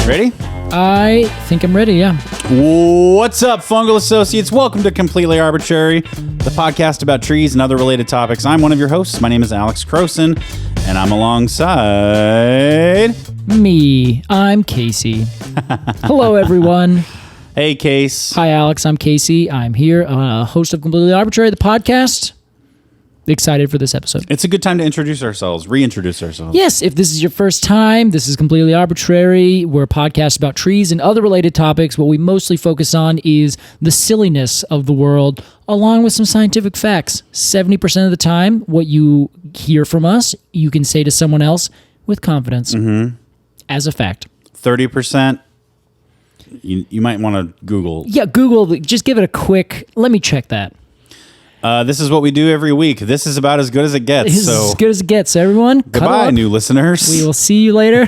Ready? I think I'm ready, yeah. What's up, fungal associates? Welcome to Completely Arbortrary, the podcast about trees and other related topics. I'm one of your hosts. My name is Alex Crowson, and I'm alongside... Me. I'm Casey. Hello, everyone. Hey, Case. Hi, Alex. I'm Casey. I'm here, host of Completely Arbortrary, the podcast. Excited for this episode. It's a good time to reintroduce ourselves. Yes, if this is your first time, this is Completely Arbortrary. We're a podcast about trees and other related topics. What we mostly focus on is the silliness of the world, along with some scientific facts. 70% of the time, what you hear from us, you can say to someone else with confidence as a fact. 30%, you might want to Google. Yeah, Google. Just give it a quick, let me check that. This is what we do every week. This is about as good as it gets. This is as good as it gets, everyone. Goodbye, new listeners. We will see you later.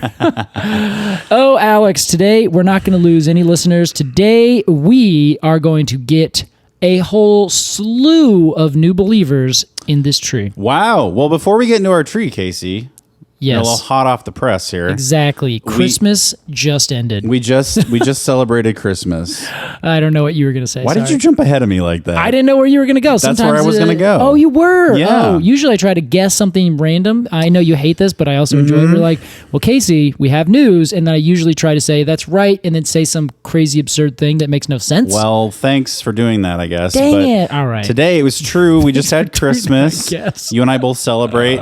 Oh, Alex, today we're not going to lose any listeners. Today we are going to get a whole slew of new believers in this tree. Wow. Well, before we get into our tree, Casey... Yes. A little hot off the press here. Exactly. Christmas just ended. We just celebrated Christmas. I don't know what you were going to say. Why did you jump ahead of me like that? I didn't know where you were going to go. That's where I was going to go. Oh, you were? Yeah. Oh, usually I try to guess something random. I know you hate this, but I also enjoy it. We're like, well, Casey, we have news. And then I usually try to say, that's right. And then say some crazy, absurd thing that makes no sense. Well, thanks for doing that, I guess. Dang it. All right. Today, it was true. We just had Christmas. Yes. You and I both celebrate.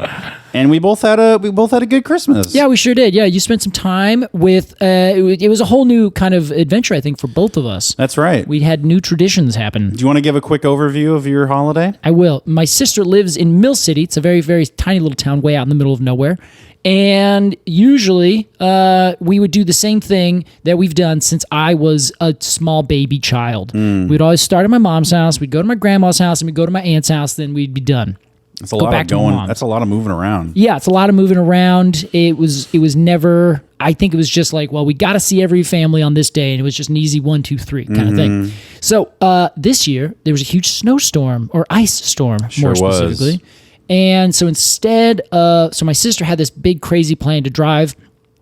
And we both had a good Christmas. Yeah, we sure did. Yeah, you spent some time with. It was a whole new kind of adventure, I think, for both of us. That's right. We had new traditions happen. Do you want to give a quick overview of your holiday? I will. My sister lives in Mill City. It's a very, very tiny little town way out in the middle of nowhere. And usually we would do the same thing that we've done since I was a small baby child. We'd always start at my mom's house. We'd go to my grandma's house, and we'd go to my aunt's house. Then we'd be done. That's a lot of going. That's a lot of moving around. Yeah, it's a lot of moving around. It was never. I think it was just like, well, we got to see every family on this day, and it was just an easy 1, 2, 3 kind of thing. So this year there was a huge snowstorm or ice storm, more specifically, and so instead, so my sister had this big crazy plan to drive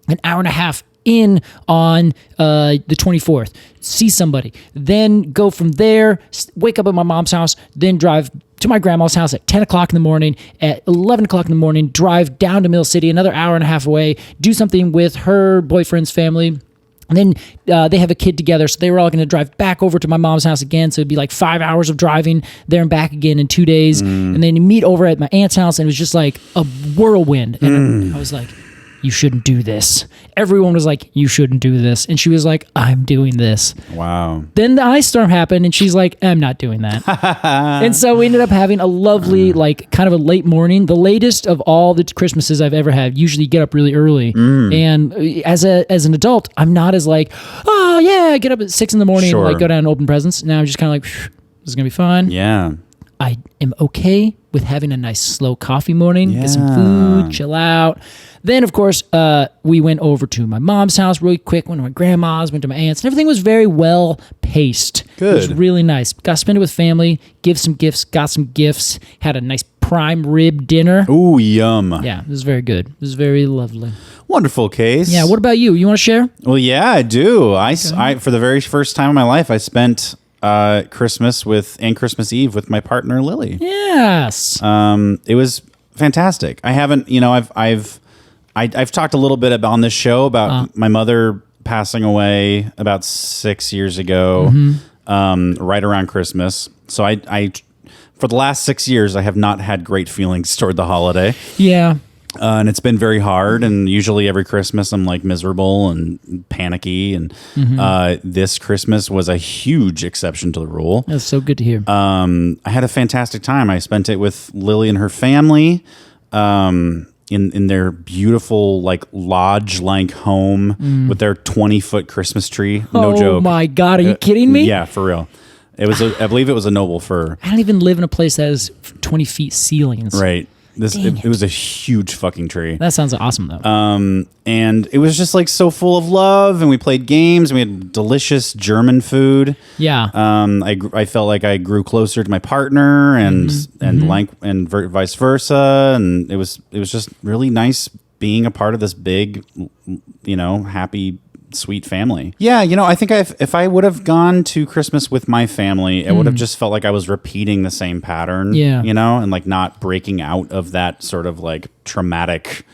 an hour and a half in on the 24th, see somebody, then go from there, wake up at my mom's house, then drive to my grandma's house at 10 o'clock in the morning, at 11 o'clock in the morning, drive down to Mill City, another hour and a half away, do something with her boyfriend's family. And then they have a kid together, so they were all going to drive back over to my mom's house again. So it'd be like 5 hours of driving there and back again in 2 days. And then you meet over at my aunt's house, and it was just like a whirlwind. And I was like, you shouldn't do this. Everyone was like, you shouldn't do this. And she was like, I'm doing this. Wow. Then the ice storm happened, and she's like, I'm not doing that. And so we ended up having a lovely, like, kind of a late morning, the latest of all the Christmases I've ever had. Usually get up really early. And as an adult, I'm not as like, oh, yeah, get up at 6 in the morning and like go down and open presents. Now I'm just kind of like, this is going to be fine. Yeah. I am okay with having a nice slow coffee morning, get some food, chill out. Then, of course, we went over to my mom's house really quick, went to my grandma's, went to my aunt's, and everything was very well paced. Good. It was really nice. Got to spend it with family, give some gifts, got some gifts, had a nice prime rib dinner. Ooh, yum. Yeah, it was very good. It was very lovely. Wonderful, Case. Yeah, what about you? You want to share? Well, yeah, I do. I for the very first time in my life, I spent Christmas and Christmas Eve with my partner, Lily. Yes. It was fantastic. I haven't, I've talked a little bit about on this show about my mother passing away about 6 years ago, right around Christmas. So I for the last 6 years, I have not had great feelings toward the holiday. Yeah. And it's been very hard. And usually every Christmas I'm like miserable and panicky. And this Christmas was a huge exception to the rule. That's so good to hear. I had a fantastic time. I spent it with Lily and her family. In their beautiful like lodge-like home with their 20-foot Christmas tree. No joke. Oh my God, are you kidding me? Yeah, for real. It was. I believe it was a noble fir. I don't even live in a place that has 20 feet ceilings. Right. It was a huge fucking tree. That sounds awesome though. And it was just like so full of love, and we played games, and we had delicious German food. Yeah. I felt like I grew closer to my partner, and vice versa, and it was just really nice being a part of this big, happy sweet family. Yeah, I think if I would have gone to Christmas with my family, it would have just felt like I was repeating the same pattern. Yeah. And like not breaking out of that sort of like traumatic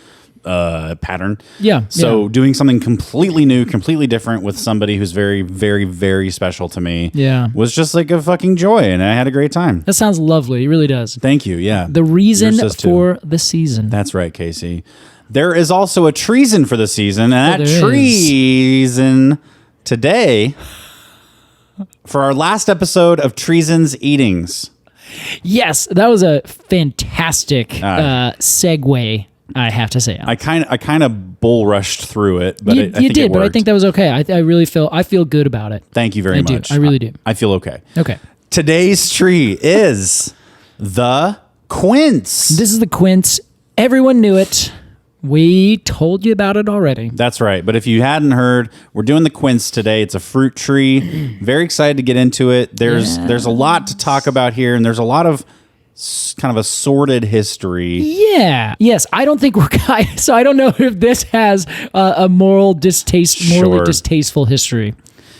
pattern. Yeah. So doing something completely new, completely different with somebody who's very, very, very special to me was just like a fucking joy, and I had a great time. That sounds lovely. It really does. Thank you. Yeah. The reason for the season. That's right, Casey. There is also a treason for the season, and that treason today for our last episode of Treason's Eatings. Yes, that was a fantastic segue, I have to say. I kind of bull rushed through it, but you I think did, it worked. but I think that was okay. I really feel good about it. Thank you very much. I really do. I feel okay. Okay. Today's tree is the Quince. This is the Quince. Everyone knew it. We told you about it already. That's right. But if you hadn't heard, we're doing the Quince today. It's a fruit tree. Very excited to get into it. There's a lot to talk about here, and there's a lot of kind of a sordid history. Yeah. Yes. I don't think we're guys, so I don't know if this has a morally distasteful history.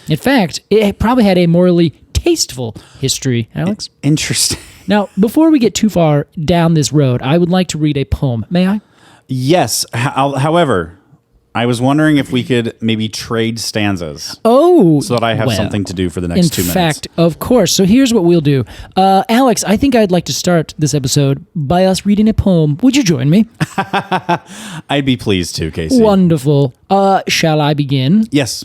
In fact, it probably had a morally tasteful history, Alex. Interesting. Now, before we get too far down this road, I would like to read a poem. May I? Yes. However, I was wondering if we could maybe trade stanzas. Oh. So that I have something to do for the next 2 minutes. In fact, of course. So here's what we'll do. Alex, I think I'd like to start this episode by us reading a poem. Would you join me? I'd be pleased to, Casey. Wonderful. Shall I begin? Yes.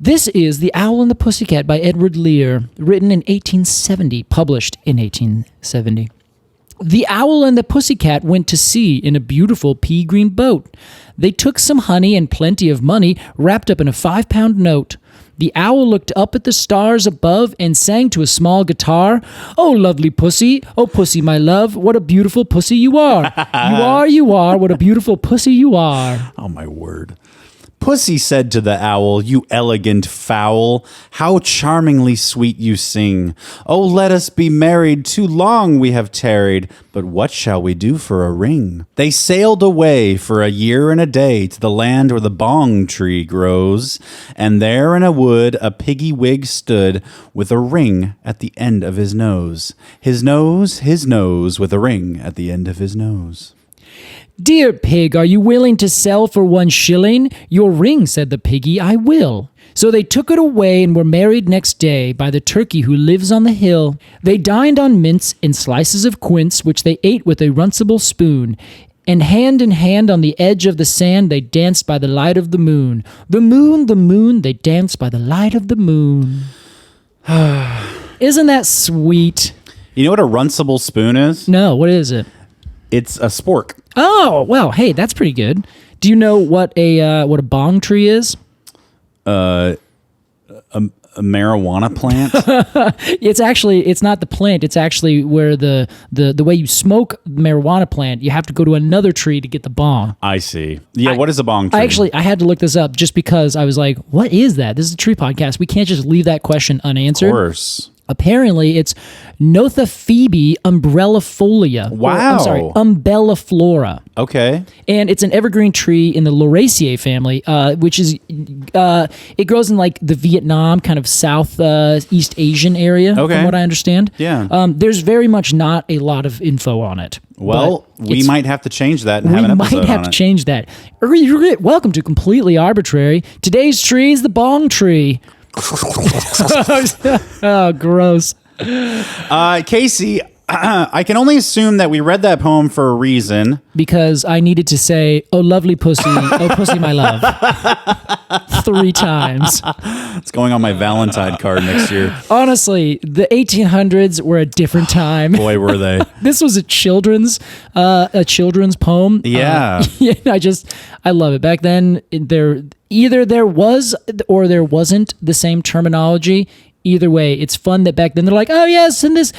This is The Owl and the Pussycat by Edward Lear, written in 1870, published in 1870. The owl and the pussycat went to sea in a beautiful pea-green boat. They took some honey and plenty of money wrapped up in a 5-pound note. The owl looked up at the stars above and sang to a small guitar, "Oh, lovely pussy, oh, pussy, my love, what a beautiful pussy you are. You are, what a beautiful pussy you are." Oh, my word. Pussy said to the owl, "You elegant fowl, how charmingly sweet you sing. Oh, let us be married, too long we have tarried, but what shall we do for a ring?" They sailed away for a year and a day to the land where the bong tree grows, and there in a wood a piggy wig stood with a ring at the end of his nose. His nose, with a ring at the end of his nose. "Dear pig, are you willing to sell for 1 shilling? Your ring," said the piggy, "I will." So they took it away and were married next day by the turkey who lives on the hill. They dined on mince and slices of quince, which they ate with a runcible spoon. And hand in hand on the edge of the sand they danced by the light of the moon. The moon, they danced by the light of the moon. Isn't that sweet? You know what a runcible spoon is? No, what is it? It's a spork. Oh, well, hey, that's pretty good. Do you know what a bong tree is? A marijuana plant? It's not the plant. It's actually where the way you smoke marijuana plant, you have to go to another tree to get the bong. I see. Yeah, what is a bong tree? I had to look this up just because I was like, what is that? This is a tree podcast. We can't just leave that question unanswered. Of course. Apparently, it's Nothaphoebe umbrellifolia. Wow. Umbelliflora. Okay. And it's an evergreen tree in the Lauraceae family, which is, it grows in like the Vietnam, kind of Southeast Asian area, from what I understand. Yeah. There's very much not a lot of info on it. Well, we might have to change that and have an episode on it. We might have to change that. Welcome to Completely Arbortrary. Today's tree is the bong tree. Oh, gross. Casey, I can only assume that we read that poem for a reason. Because I needed to say, "Oh, lovely pussy, oh, pussy, my love," 3 times. It's going on my Valentine card next year. Honestly, the 1800s were a different time. Boy, were they. This was a children's poem. Yeah. I love it. Back then, either there was or there wasn't the same terminology. Either way, it's fun that back then they're like, "Oh yeah, send this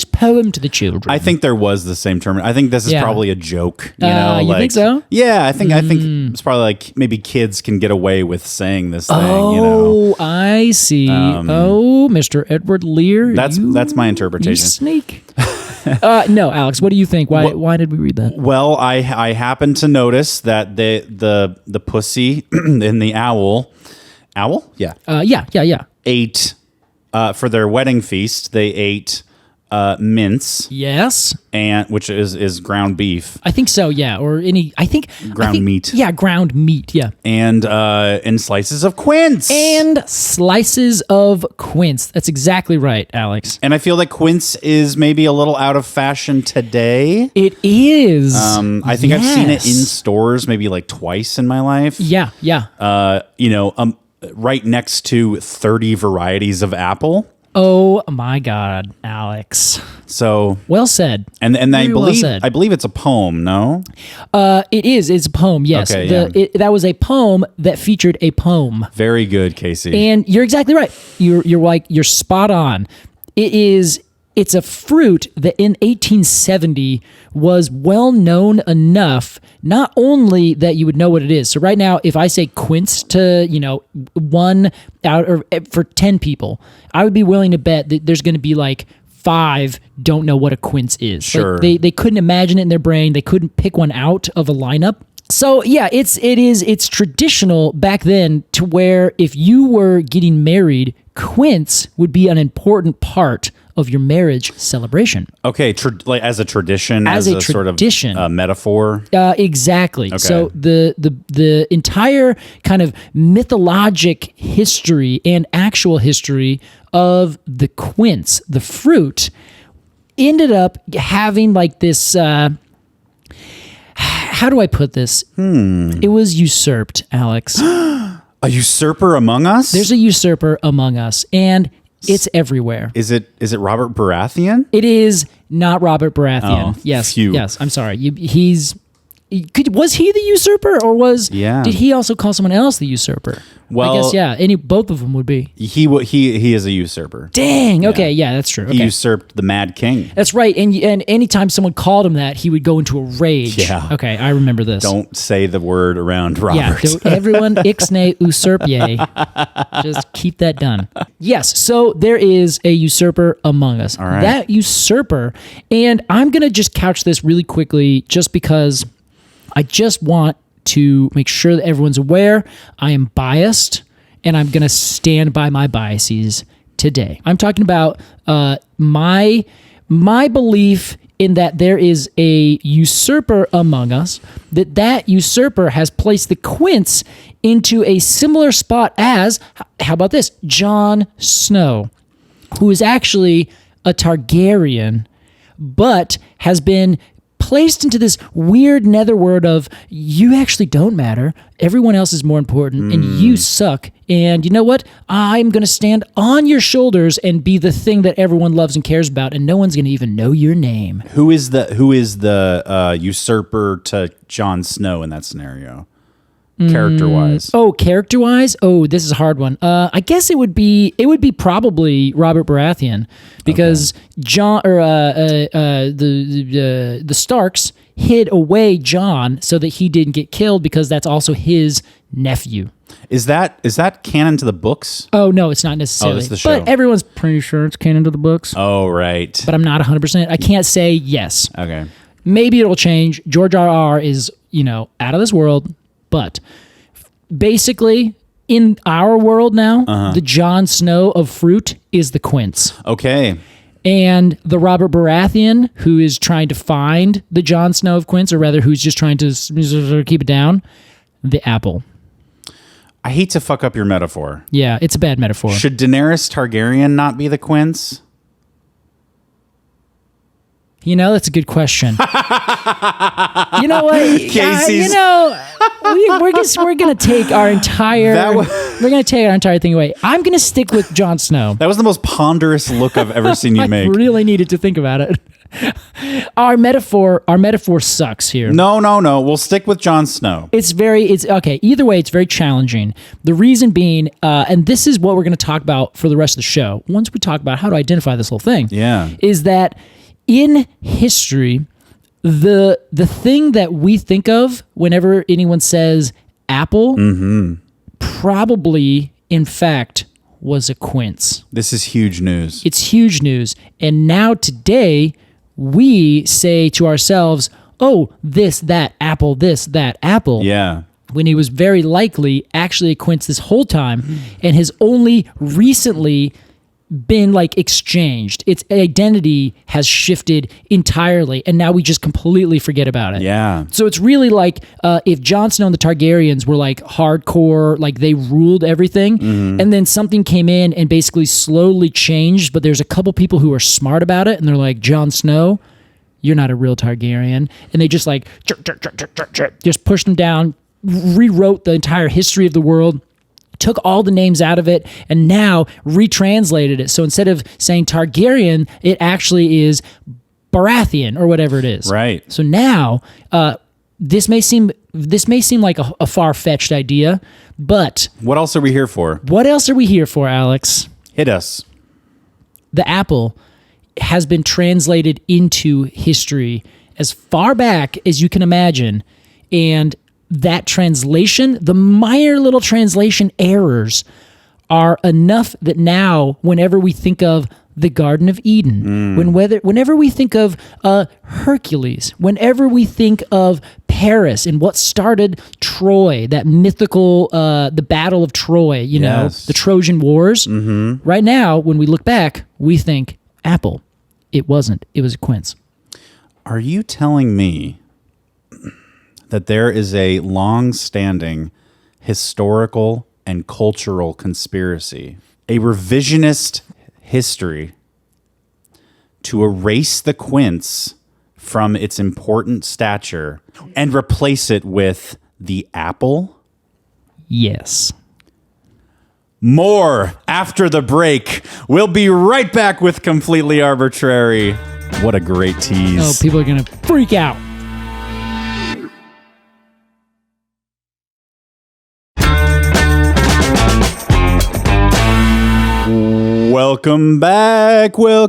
poem to the children." I think there was the same term. I think this is probably a joke. You think so? Yeah, I think it's probably like maybe kids can get away with saying this thing. Oh, I see. Mr. Edward Lear. That's my interpretation. You sneak. No, Alex, what do you think? Why did we read that? Well, I happened to notice that the pussy and the owl, yeah, ate for their wedding feast. They ate mince, yes, and which is ground beef. I think so, yeah, or ground meat. Yeah, ground meat, yeah, and slices of quince. And slices of quince. That's exactly right, Alex. And I feel like quince is maybe a little out of fashion today. It is. I think I've seen it in stores maybe like twice in my life. Yeah. Right next to 30 varieties of apple. Oh my God, Alex. So well said. And I believe it's a poem, no? It is. It's a poem, yes. Okay, that was a poem that featured a poem. Very good, Casey. And you're exactly right. You're spot on. It's a fruit that in 1870 was well known enough, not only that you would know what it is. So right now, if I say quince to, one out or for 10 people, I would be willing to bet that there's going to be like 5 don't know what a quince is. Sure. Like they couldn't imagine it in their brain. They couldn't pick one out of a lineup. So yeah, it's traditional back then to where if you were getting married, quince would be an important part of your marriage celebration. Okay, like as a tradition, as a sort of metaphor. Exactly. Okay. So the entire kind of mythologic history and actual history of the quince, the fruit, ended up having like this. How do I put this? It was usurped, Alex. A usurper among us? There's a usurper among us, and it's everywhere. Is it Robert Baratheon? It is not Robert Baratheon. Oh, yes. Phew. Yes. I'm sorry. Was he the usurper, or did he also call someone else the usurper? Well, I guess both of them would be. He is a usurper. Dang. Yeah. Okay. Yeah, that's true. Okay. He usurped the Mad King. That's right. And anytime someone called him that, he would go into a rage. Yeah. Okay, I remember this. Don't say the word around Robert. Yeah. Everyone ixnay usurpier. Just keep that done. Yes. So there is a usurper among us. All right. That usurper, and I'm gonna just couch this really quickly, just because I just want to make sure that everyone's aware I am biased, and I'm going to stand by my biases today. I'm talking about my belief in that there is a usurper among us, that usurper has placed the quince into a similar spot as, how about this, Jon Snow, who is actually a Targaryen, but has been placed into this weird netherworld of you actually don't matter, everyone else is more important, and you suck, and you know what, I'm going to stand on your shoulders and be the thing that everyone loves and cares about, and no one's going to even know your name. Who is the usurper to Jon Snow in that scenario? Character-wise. Character-wise? this is a hard one. I guess it would be probably Robert Baratheon, because Jon or the Starks hid away Jon so that he didn't get killed, because that's also his nephew. Is that canon to the books? Oh no, it's not necessarily. It's the show. But everyone's pretty sure it's canon to the books. Oh right. But I'm not 100%. I can't say yes. Okay. Maybe it'll change. George R.R. is out of this world. But basically, in our world now, the Jon Snow of fruit is the quince. Okay. And the Robert Baratheon, who is trying to find the Jon Snow of quince, or rather who's just trying to keep it down, the apple. I hate to fuck up your metaphor. Yeah, it's a bad metaphor. Should Daenerys Targaryen not be the quince? That's a good question. You know what? Casey's... we're gonna take our entire thing away. I'm gonna stick with Jon Snow. That was the most ponderous look I've ever seen you make. I really needed to think about it. Our metaphor sucks here. No. We'll stick with Jon Snow. It's okay. Either way, it's very challenging. The reason being, and this is what we're gonna talk about for the rest of the show. Once we talk about how to identify this whole thing, is that in history, the thing that we think of whenever anyone says apple, probably, in fact, was a quince. This is huge news. It's huge news. And now today, we say to ourselves, oh, this, that apple, Yeah. when he was very likely actually a quince this whole time and has only recently been like exchanged. Its identity has shifted entirely, and now we just completely forget about it. Yeah. So it's really like if Jon Snow and the Targaryens were like hardcore, like they ruled everything, and then something came in and basically slowly changed, but there's a couple people who are smart about it, and they're like, Jon Snow, you're not a real Targaryen. And they just like, just pushed them down, rewrote the entire history of the world, took all the names out of it, and now retranslated it. So instead of saying Targaryen, it actually is Baratheon or whatever it is. Right. So now, this may seem like a far-fetched idea, but What else are we here for? what else are we here for, Alex? Hit us. The apple has been translated into history as far back as you can imagine, and that translation, the minor little translation errors, are enough that now, whenever we think of the Garden of Eden, whenever we think of Hercules, whenever we think of Paris and what started Troy, that mythical, the Battle of Troy, Yes. the Trojan Wars, right now, when we look back, we think apple. It wasn't. It was a quince. Are you telling me that there is a long-standing historical and cultural conspiracy, a revisionist history to erase the quince from its important stature and replace it with the apple? Yes. More after the break. We'll be right back with Completely Arbortrary. What a great tease. Oh, people are going to freak out. Welcome back to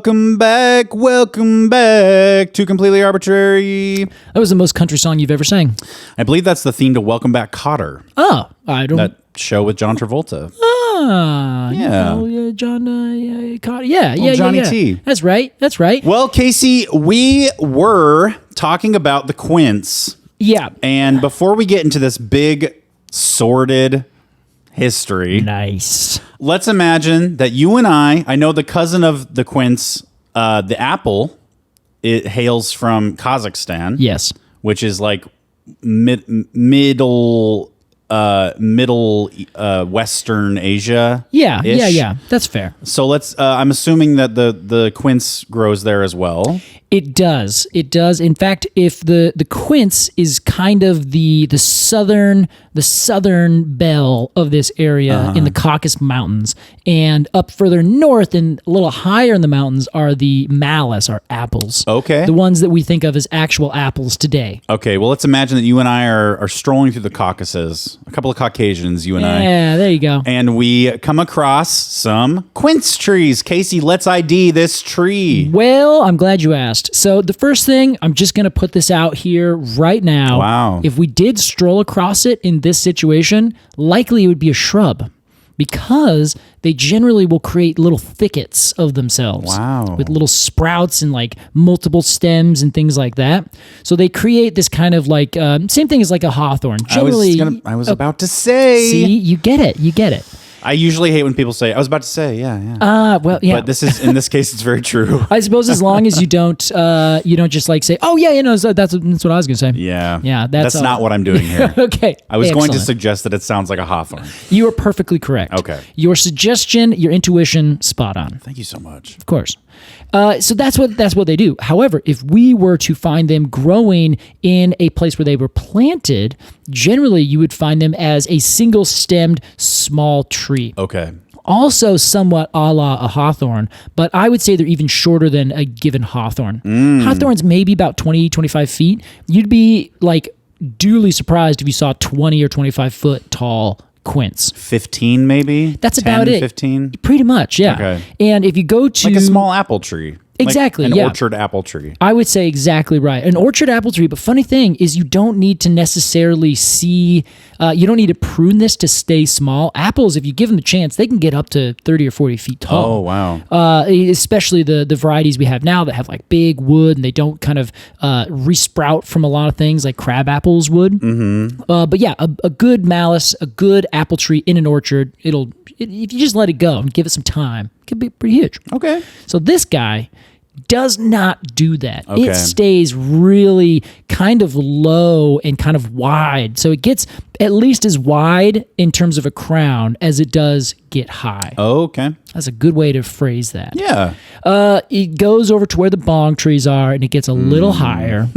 Completely Arbortrary. That was the most country song you've ever sang. I believe that's the theme to Welcome Back, Kotter, Oh, I don't. that show with John Travolta. Yeah. John. Johnny T. That's right. Well, Casey, we were talking about the quince, Yeah. and before we get into this big, sordid history, Nice. let's imagine that you and I know the cousin of the quince, the apple, it hails from Kazakhstan. Yes. Which is like middle Western Asia. Yeah. That's fair. So let's. I'm assuming that the quince grows there as well. It does. In fact, if the quince is kind of the southern belle of this area in the Caucasus Mountains, and up further north and a little higher in the mountains are the malus, or apples. Okay. The ones that we think of as actual apples today. Okay. Well, let's imagine that you and I are strolling through the Caucasus. A couple of Caucasians, you and I. Yeah, there you go. And we come across some quince trees. Casey, let's ID this tree. Well, I'm glad you asked. So the first thing, I'm just going to put this out here right now. Wow. If we did stroll across it in this situation, likely it would be a shrub, because they generally will create little thickets of themselves. Wow. With little sprouts and like multiple stems and things like that. So they create this kind of like, same thing as like a hawthorn. Generally, I was about to say. See, you get it. I usually hate when people say, I was about to say, yeah. Well, yeah. But in this case, it's very true. I suppose as long as you don't just like say, oh yeah, so that's what I was gonna say. Yeah. That's not what I'm doing here. Okay. I was going to Excellent. suggest that it sounds like a hawthorn. You are perfectly correct. Okay. Your suggestion, your intuition, spot on. Thank you so much. Of course. So that's what they do. However, if we were to find them growing in a place where they were planted, generally you would find them as a single-stemmed small tree. Okay. Also somewhat a la a hawthorn, but I would say they're even shorter than a given hawthorn. Hawthorn's maybe about 20, 25 feet. You'd be like duly surprised if you saw 20 or 25 foot tall quince. 15 maybe? That's 10, about it. 15? Pretty much, yeah. Okay. And if you go to... Like a small apple tree. Exactly, like an yeah. orchard apple tree. I would say exactly right. An orchard apple tree, but funny thing is you don't need to necessarily you don't need to prune this to stay small. Apples, if you give them a chance, they can get up to 30 or 40 feet tall. Oh, wow. Especially the varieties we have now that have like big wood and they don't kind of resprout from a lot of things like crab apples would. Mm-hmm. But yeah, a good malus, a good apple tree in an orchard, if you just let it go and give it some time, it can be pretty huge. Okay. So this guy does not do that. Okay. It stays really kind of low and kind of wide. So it gets at least as wide in terms of a crown as it does get high. Okay. That's a good way to phrase that. Yeah. It goes over to where the bong trees are and it gets a little higher.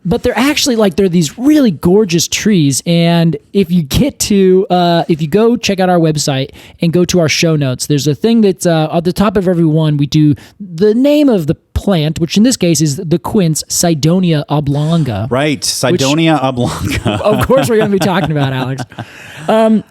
But they're actually they're these really gorgeous trees. And if you go check out our website and go to our show notes, there's a thing that's at the top of every one, we do the name of the plant, which in this case is the Quince, Cydonia oblonga. Right. Cydonia oblonga. Of course we're going to be talking about, Alex.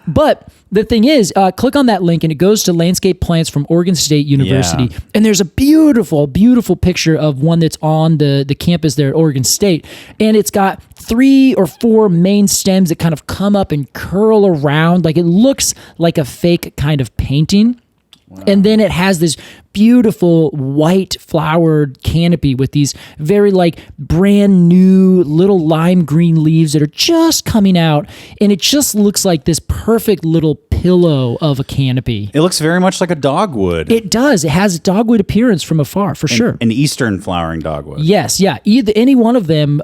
But the thing is, click on that link and it goes to Landscape Plants from Oregon State University. Yeah. And there's a beautiful, beautiful picture of one that's on the campus there at Oregon State. And it's got 3 or 4 main stems that kind of come up and curl around. Like it looks like a fake kind of painting. Wow. And then it has this beautiful white flowered canopy with these very brand new little lime green leaves that are just coming out. And it just looks like this perfect little pillow of a canopy. It looks very much like a dogwood. It does. It has a dogwood appearance from afar, for sure. An eastern flowering dogwood. Yes, yeah. Any one of them,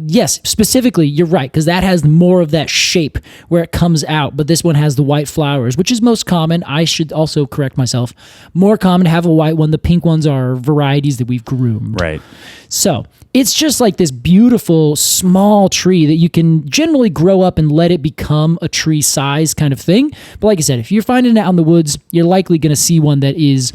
yes, specifically, you're right, because that has more of that shape where it comes out, but this one has the white flowers, which is most common. I should also correct myself. More common to have a white one. The pink ones are varieties that we've groomed. Right. So it's just like this beautiful small tree that you can generally grow up and let it become a tree size kind of thing. But like I said, if you're finding it out in the woods, you're likely going to see one that is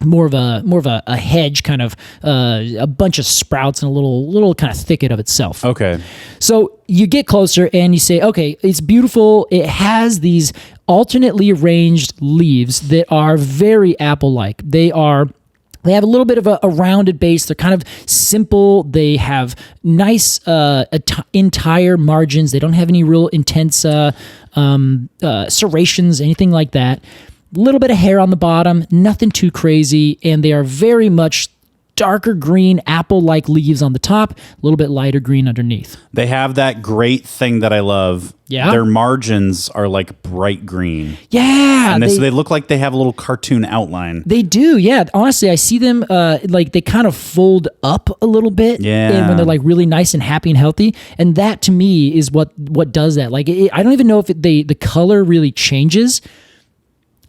more of a hedge kind of a bunch of sprouts and a little kind of thicket of itself. Okay. So you get closer and you say, okay, it's beautiful. It has these alternately arranged leaves that are very apple-like. They have a little bit of a rounded base. They're kind of simple. They have nice entire margins. They don't have any real intense serrations, anything like that. A little bit of hair on the bottom, nothing too crazy, and they are very much darker green, apple-like leaves on the top, a little bit lighter green underneath. They have that great thing that I love. Yeah. Their margins are like bright green. Yeah. And so they look like they have a little cartoon outline. They do, yeah. Honestly, I see them they kind of fold up a little bit. Yeah. And when they're really nice and happy and healthy. And that to me is what does that. I don't even know if the color really changes.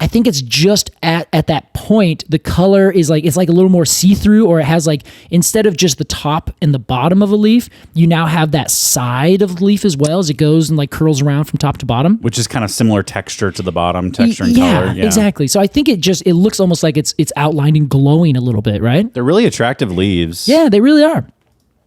I think it's just at that point, the color is it's a little more see-through, or it has instead of just the top and the bottom of a leaf, you now have that side of the leaf as well as it goes and curls around from top to bottom. Which is kind of similar texture to the bottom, texture and color. Yeah, exactly. So I think it looks almost like it's outlined and glowing a little bit, right? They're really attractive leaves. Yeah, they really are.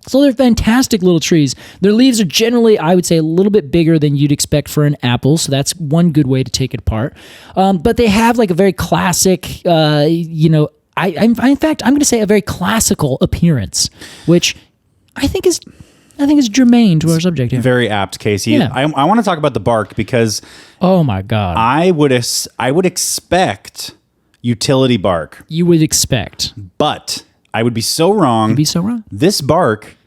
So they're fantastic little trees. Their leaves are generally, I would say, a little bit bigger than you'd expect for an apple. So that's one good way to take it apart. But they have a very classic, in fact, I'm going to say a very classical appearance, which I think is germane to our subject here. Very apt, Casey. Yeah. I want to talk about the bark because oh my God, I would expect utility bark. You would expect, but I would be so wrong. You'd be so wrong. This bark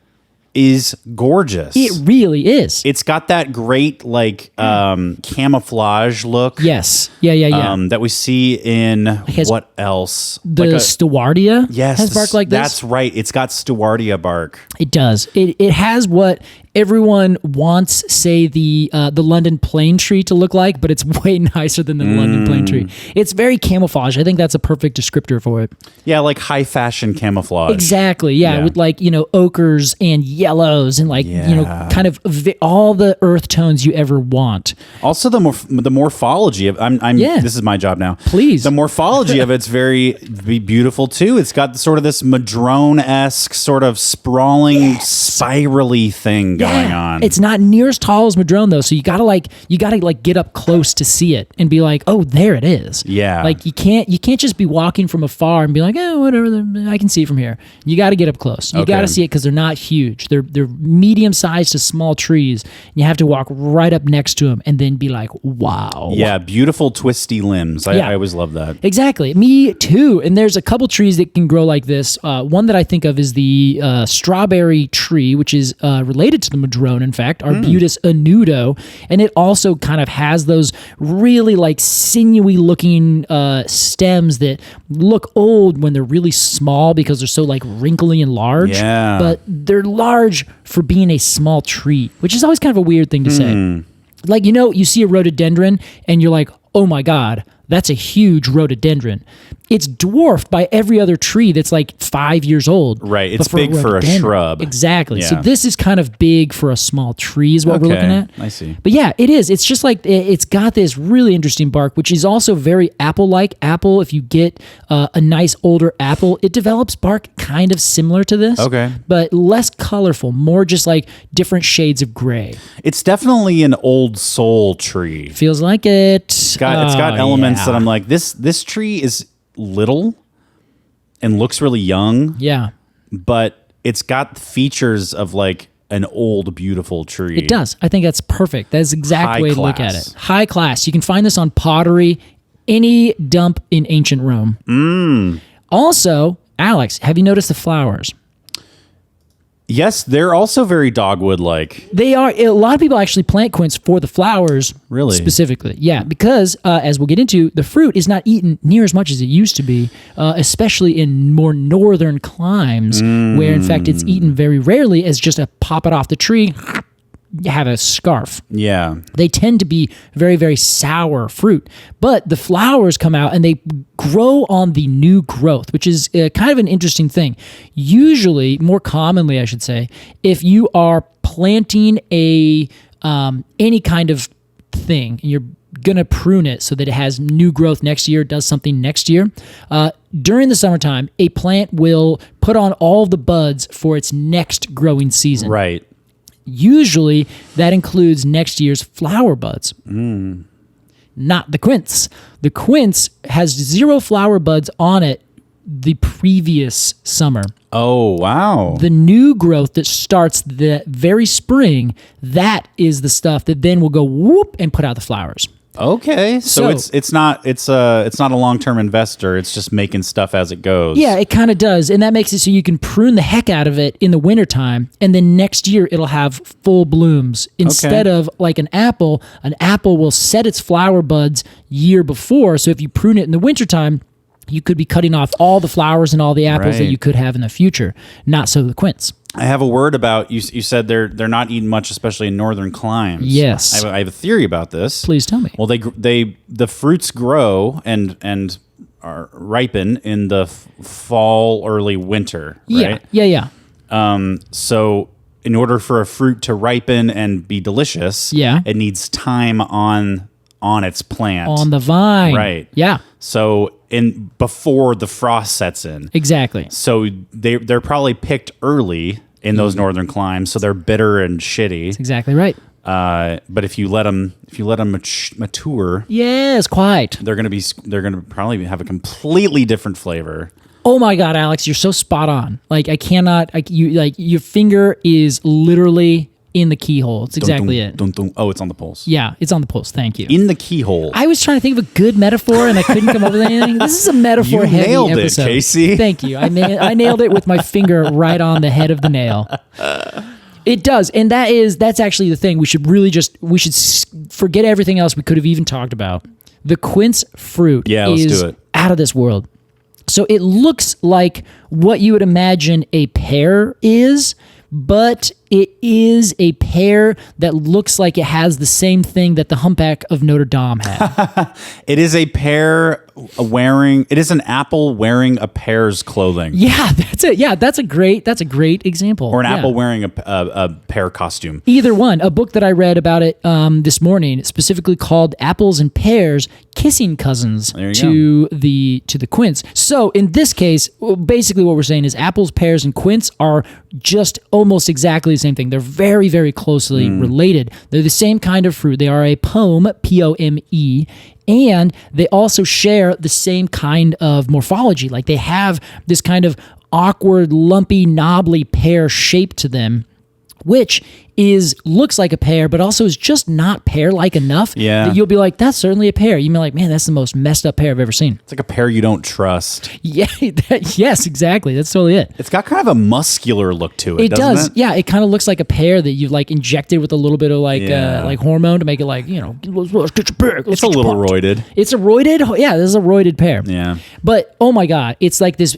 is gorgeous. It really is. It's got that great camouflage look. Yes. Yeah. That we see in what else? The Stewardia. Yes, has bark like this. That's right. It's got Stewardia bark. It does. It has what everyone wants, say, the London plane tree to look like, but it's way nicer than the London plane tree. It's very camouflage. I think that's a perfect descriptor for it. Yeah, like high fashion camouflage. Exactly. Yeah, with ochres and yellows and kind of all the earth tones you ever want. Also, the morphology of this is my job now. Please. The morphology of it's very beautiful too. It's got sort of this madrone-esque sort of sprawling spirally thing going going on. It's not near as tall as Madrone though, so you gotta get up close to see it and be like, oh, there it is. Yeah. Like you can't just be walking from afar and be like, oh, whatever, I can see it from here. You got to get up close. You got to see it because they're not huge. They're medium sized to small trees. You have to walk right up next to them and then be like, wow. Yeah, beautiful twisty limbs. I always love that. Exactly. Me too. And there's a couple trees that can grow like this. One that I think of is the strawberry tree, which is related to the Madrone, in fact, Arbutus anudo. And it also kind of has those really like sinewy looking stems that look old when they're really small because they're so like wrinkly and large. Yeah. But they're large for being a small tree, which is always kind of a weird thing to say. Like, you see a rhododendron and you're like, oh my God, that's a huge rhododendron. It's dwarfed by every other tree that's like 5 years old. Right. It's big for a shrub. Exactly. Yeah. So this is kind of big for a small tree is what we're looking at. I see. But yeah, it is. It's just like it's got this really interesting bark, which is also very apple-like. Apple, if you get a nice older apple, it develops bark kind of similar to this. Okay. But less colorful, more just like different shades of gray. It's definitely an old soul tree. Feels like it. It's got elements that I'm like, this tree is little and looks really young. Yeah. But it's got features of like an old, beautiful tree. It does. I think that's perfect. That's the exact way to look at it. class. High class. You can find this on pottery, any dump in ancient Rome. Also, Alex, have you noticed the flowers? Yes, they're also very dogwood-like. They are. A lot of people actually plant quince for the flowers. Really? Specifically. Yeah, because as we'll get into, the fruit is not eaten near as much as it used to be, especially in more northern climes, where in fact it's eaten very rarely as just a pop it off the tree, have a scarf. Yeah. They tend to be very, very sour fruit. But the flowers come out and they grow on the new growth, which is kind of an interesting thing. Usually, more commonly, I should say, if you are planting any kind of thing and you're going to prune it so that it has new growth next year, does something next year, during the summertime, a plant will put on all the buds for its next growing season. Right. Usually, that includes next year's flower buds. Not the quince. The quince has 0 flower buds on it the previous summer. Oh, wow. The new growth that starts the very spring, that is the stuff that then will go whoop and put out the flowers. Okay, so it's not a long-term investor. It's just making stuff as it goes. Yeah, it kind of does, and that makes it so you can prune the heck out of it in the wintertime, and then next year it'll have full blooms. Instead of like an apple will set its flower buds year before, so if you prune it in the wintertime, you could be cutting off all the flowers and all the apples that you could have in the future. Not so the quince. I have a word about you said they're not eaten much, especially in northern climes. Yes. I have a theory about this. Please tell me. Well, the fruits grow and are ripen in the fall, early winter, right? Yeah. So in order for a fruit to ripen and be delicious, it needs time on its plant. On the vine. Right. Yeah. So before the frost sets in. Exactly. So they're probably picked early in those northern climes, so they're bitter and shitty. That's exactly right. But if you let them mature, yes, quite. they're gonna probably have a completely different flavor. Oh my God, Alex, you're so spot on. Like your finger is literally in the keyhole. It's exactly it. Oh, it's on the pulse. Yeah, it's on the pulse. Thank you. In the keyhole. I was trying to think of a good metaphor and I couldn't come up with anything. This is a metaphor-heavy episode. You nailed it, Casey. Thank you. I nailed it with my finger right on the head of the nail. It does, and that's actually the thing. We should forget everything else we could have even talked about. The quince fruit is out of this world. So it looks like what you would imagine a pear is, but it is a pear that looks like it has the same thing that the humpback of Notre Dame had. It is a pear it is an apple wearing a pear's clothing. Yeah, that's it. Yeah, that's a great example. Or an apple wearing a pear costume. Either one. A book that I read about it this morning, specifically called Apples and Pears, Kissing Cousins to the quince. So in this case, basically what we're saying is apples, pears, and quince are just almost exactly the same thing. They're very, very closely related. They're the same kind of fruit. They are a pome, P-O-M-E, and they also share the same kind of morphology. Like they have this kind of awkward, lumpy, knobbly pear shape to them, which looks like a pear, but also is just not pear-like enough that you'll be like, that's certainly a pear. You'll be like, man, that's the most messed up pear I've ever seen. It's like a pear you don't trust. Yeah, yes, exactly. That's totally it. It's got kind of a muscular look to it, doesn't it? Yeah, it kind of looks like a pear that you've like injected with a little bit of like hormone to make it like, let's get your pear. It's a little roided. It's a roided? Yeah, this is a roided pear. Yeah. But, oh my God, it's like this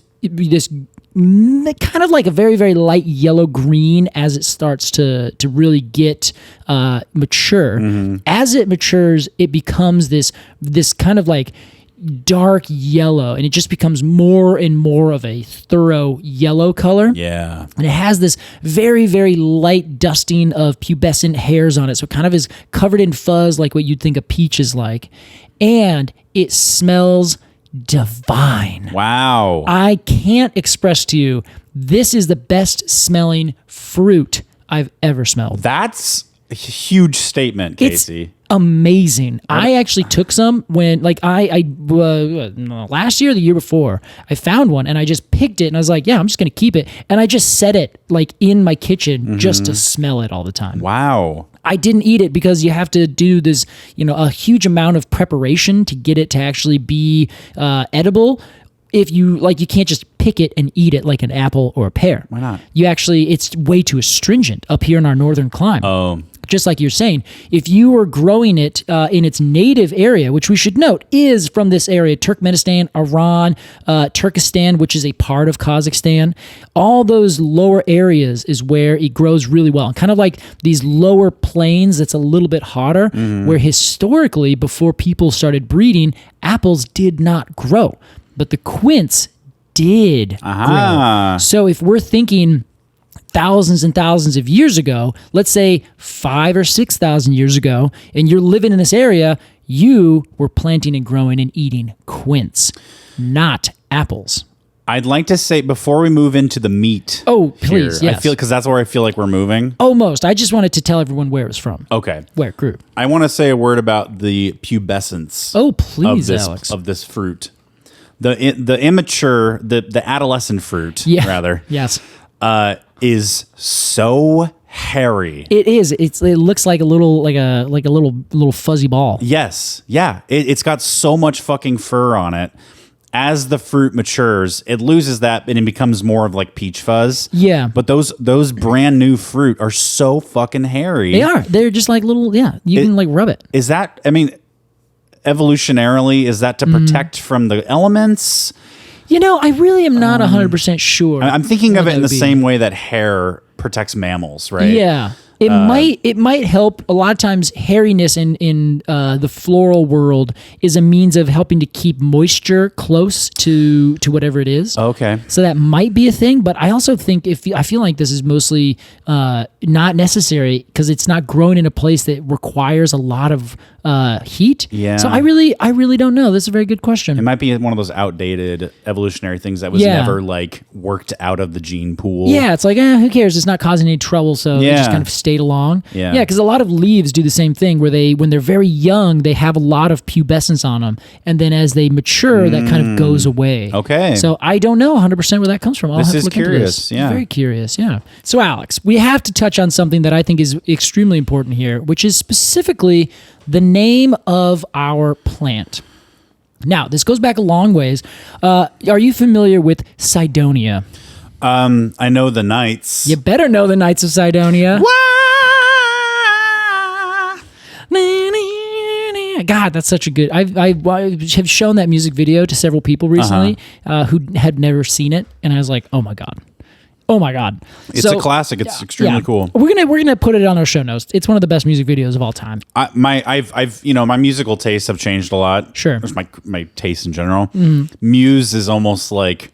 kind of like a very, very light yellow-green as it starts to really get mature. Mm-hmm. As it matures, it becomes this kind of like dark yellow, and it just becomes more and more of a thorough yellow color. Yeah. And it has this very, very light dusting of pubescent hairs on it, so it kind of is covered in fuzz like what you'd think a peach is like. And it smells divine. Wow. I can't express to you, this is the best smelling fruit I've ever smelled. That's a huge statement, Casey. It's amazing. I actually took some when, like, last year or the year before, I found one and I just picked it and I was like, yeah, I'm just going to keep it. And I just set it like in my kitchen just to smell it all the time. Wow. I didn't eat it because you have to do this, a huge amount of preparation to get it to actually be edible. If you can't just pick it and eat it like an apple or a pear. Why not? It's way too astringent up here in our northern climate. Oh. Just like you're saying, if you were growing it in its native area, which we should note is from this area, Turkmenistan, Iran, Turkestan, which is a part of Kazakhstan, all those lower areas is where it grows really well. And kind of like these lower plains that's a little bit hotter, where historically, before people started breeding, apples did not grow. But the quince did grow. So if we're thinking thousands and thousands of years ago, let's say 5,000 or 6,000 years ago, and you're living in this area, you were planting and growing and eating quince, not apples. I'd like to say, before we move into the meat. Oh, please, here, yes. Because that's where I feel like we're moving. Almost. I just wanted to tell everyone where it was from. Okay. Where it grew. I want to say a word about the pubescence. Oh, please, Alex. Of this fruit. The immature, the adolescent fruit, rather. Yes. Is so hairy. It is. It looks like a little fuzzy ball. Yes. Yeah. It's got so much fucking fur on it. As the fruit matures, it loses that and it becomes more of like peach fuzz. Yeah. But those brand new fruit are so fucking hairy. They are. They're just like little, you can like rub it. Is that, evolutionarily, is that to protect from the elements? I really am not 100% sure. I'm thinking of it in the same way that hair protects mammals, right? Yeah. It might help. A lot of times hairiness in the floral world is a means of helping to keep moisture close to whatever it is. Okay. So that might be a thing, but I also think I feel like this is mostly not necessary because it's not growing in a place that requires a lot of heat. Yeah. So I really don't know. This is a very good question. It might be one of those outdated evolutionary things that was never like worked out of the gene pool. Yeah, it's like, who cares? It's not causing any trouble, so they just kind of stayed along. Yeah, because a lot of leaves do the same thing where when they're very young, they have a lot of pubescence on them, and then as they mature, that kind of goes away. Okay. So I don't know 100% where that comes from. I'll have to look into this. Yeah. Very curious, yeah. So Alex, we have to touch on something that I think is extremely important here, which is specifically the name of our plant. Now, this goes back a long ways. Are you familiar with Cydonia? I know the Knights. You better know the Knights of Cydonia. God, that's such a good. I have shown that music video to several people recently who had never seen it, and I was like, oh my god. It's a classic. It's extremely cool. We're gonna put it on our show notes. It's one of the best music videos of all time. My musical tastes have changed a lot. Sure. Just my taste in general. Muse is almost like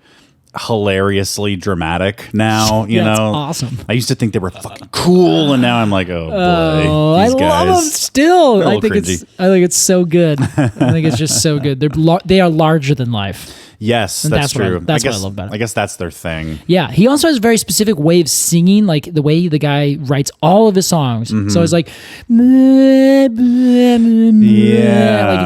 hilariously dramatic now. You know, awesome. I used to think they were fucking cool, and now I'm like, oh boy, these I guys. love them still. I think cringy. it's so good. I think it's just so good. They are larger than life. Yes, And that's true. That's what I love about it. I guess that's their thing. Yeah, he also has a very specific way of singing, like the way the guy writes all of his songs. So it's like, like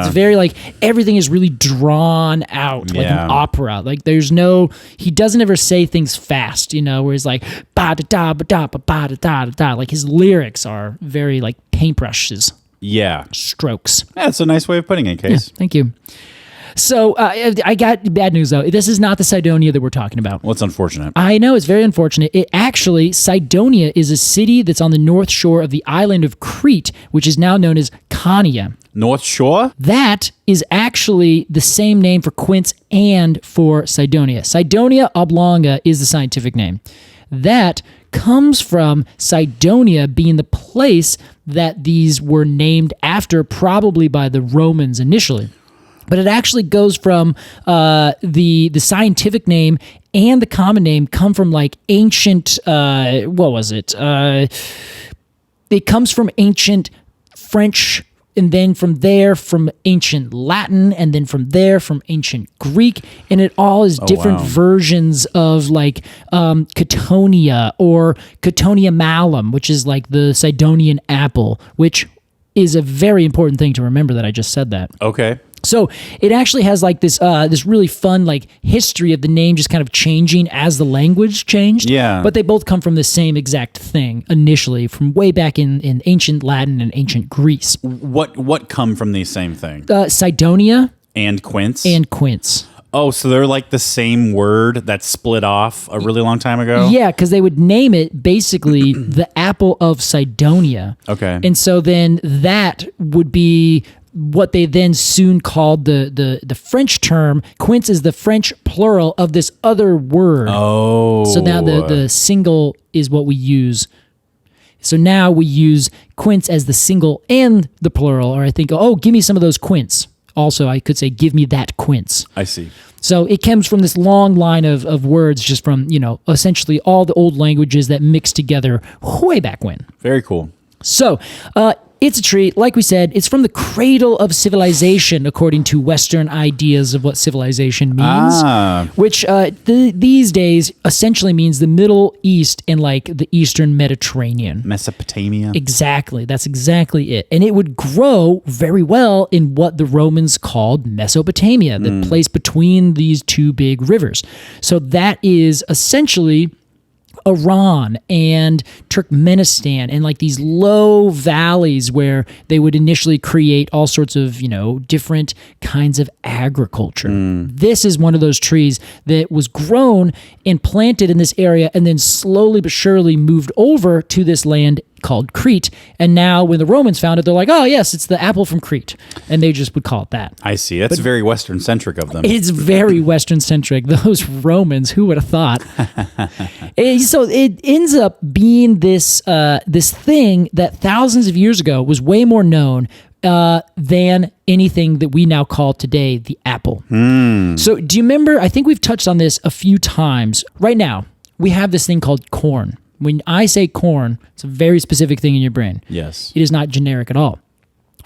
it's very like everything is really drawn out, like an opera. Like he doesn't ever say things fast, where he's like ba da da ba da ba ba da da da. Like his lyrics are very like paintbrushes. Yeah, strokes. Yeah, it's a nice way of putting it, Case. Yeah, thank you. So I got bad news, though. This is not the Cydonia that we're talking about. Well, it's unfortunate. I know, it's very unfortunate. Cydonia is a city that's on the north shore of the island of Crete, which is now known as Khania. North Shore? That is actually the same name for Quince and for Cydonia. Cydonia oblonga is the scientific name. That comes from Cydonia being the place that these were named after, probably by the Romans initially. But it actually goes from the scientific name and the common name come from like ancient, what was it? It comes from ancient French, and then from there from ancient Latin, and then from there from ancient Greek, and it all is different versions of like Catonia or Catonia malum, which is like the Cydonian apple, which is a very important thing to remember that I just said that. Okay. So it actually has like this really fun like history of the name just kind of changing as the language changed. Yeah. But they both come from the same exact thing initially from way back in ancient Latin and ancient Greece. What come from these same things? Cydonia and Quince. And Quince. Oh, so they're like the same word that split off a really long time ago? Yeah, because they would name it basically the apple of Cydonia. Okay. And so then that would be what they then soon called the French term. Quince is the French plural of this other word. Oh. So now the single is what we use. So now we use Quince as the single and the plural, or I think, give me some of those Quince. Also, I could say, give me that Quince. I see. So it comes from this long line of words just from, essentially all the old languages that mixed together way back when. Very cool. So, it's a tree. Like we said, it's from the cradle of civilization, according to Western ideas of what civilization means, which these days essentially means the Middle East and like the Eastern Mediterranean. Mesopotamia. Exactly. That's exactly it. And it would grow very well in what the Romans called Mesopotamia, the place between these two big rivers. So that is essentially Iran and Turkmenistan and like these low valleys where they would initially create all sorts of, different kinds of agriculture. This is one of those trees that was grown and planted in this area and then slowly but surely moved over to this land called Crete. And now when the Romans found it, they're like, oh, yes, it's the apple from Crete. And they just would call it that. I see. That's very Western-centric of them. It's very Western-centric. Those Romans, who would have thought? So it ends up being this thing that thousands of years ago was way more known than anything that we now call today the apple. So do you remember, I think we've touched on this a few times. Right now, we have this thing called corn. When I say corn, it's a very specific thing in your brain. Yes. It is not generic at all.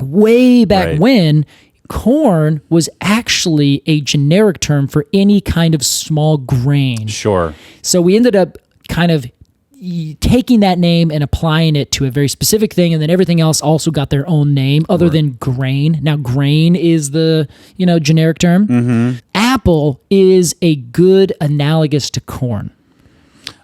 Way back when, corn was actually a generic term for any kind of small grain. Sure. So we ended up kind of taking that name and applying it to a very specific thing, and then everything else also got their own name other than grain. Now, grain is the generic term. Apple is a good analogous to corn.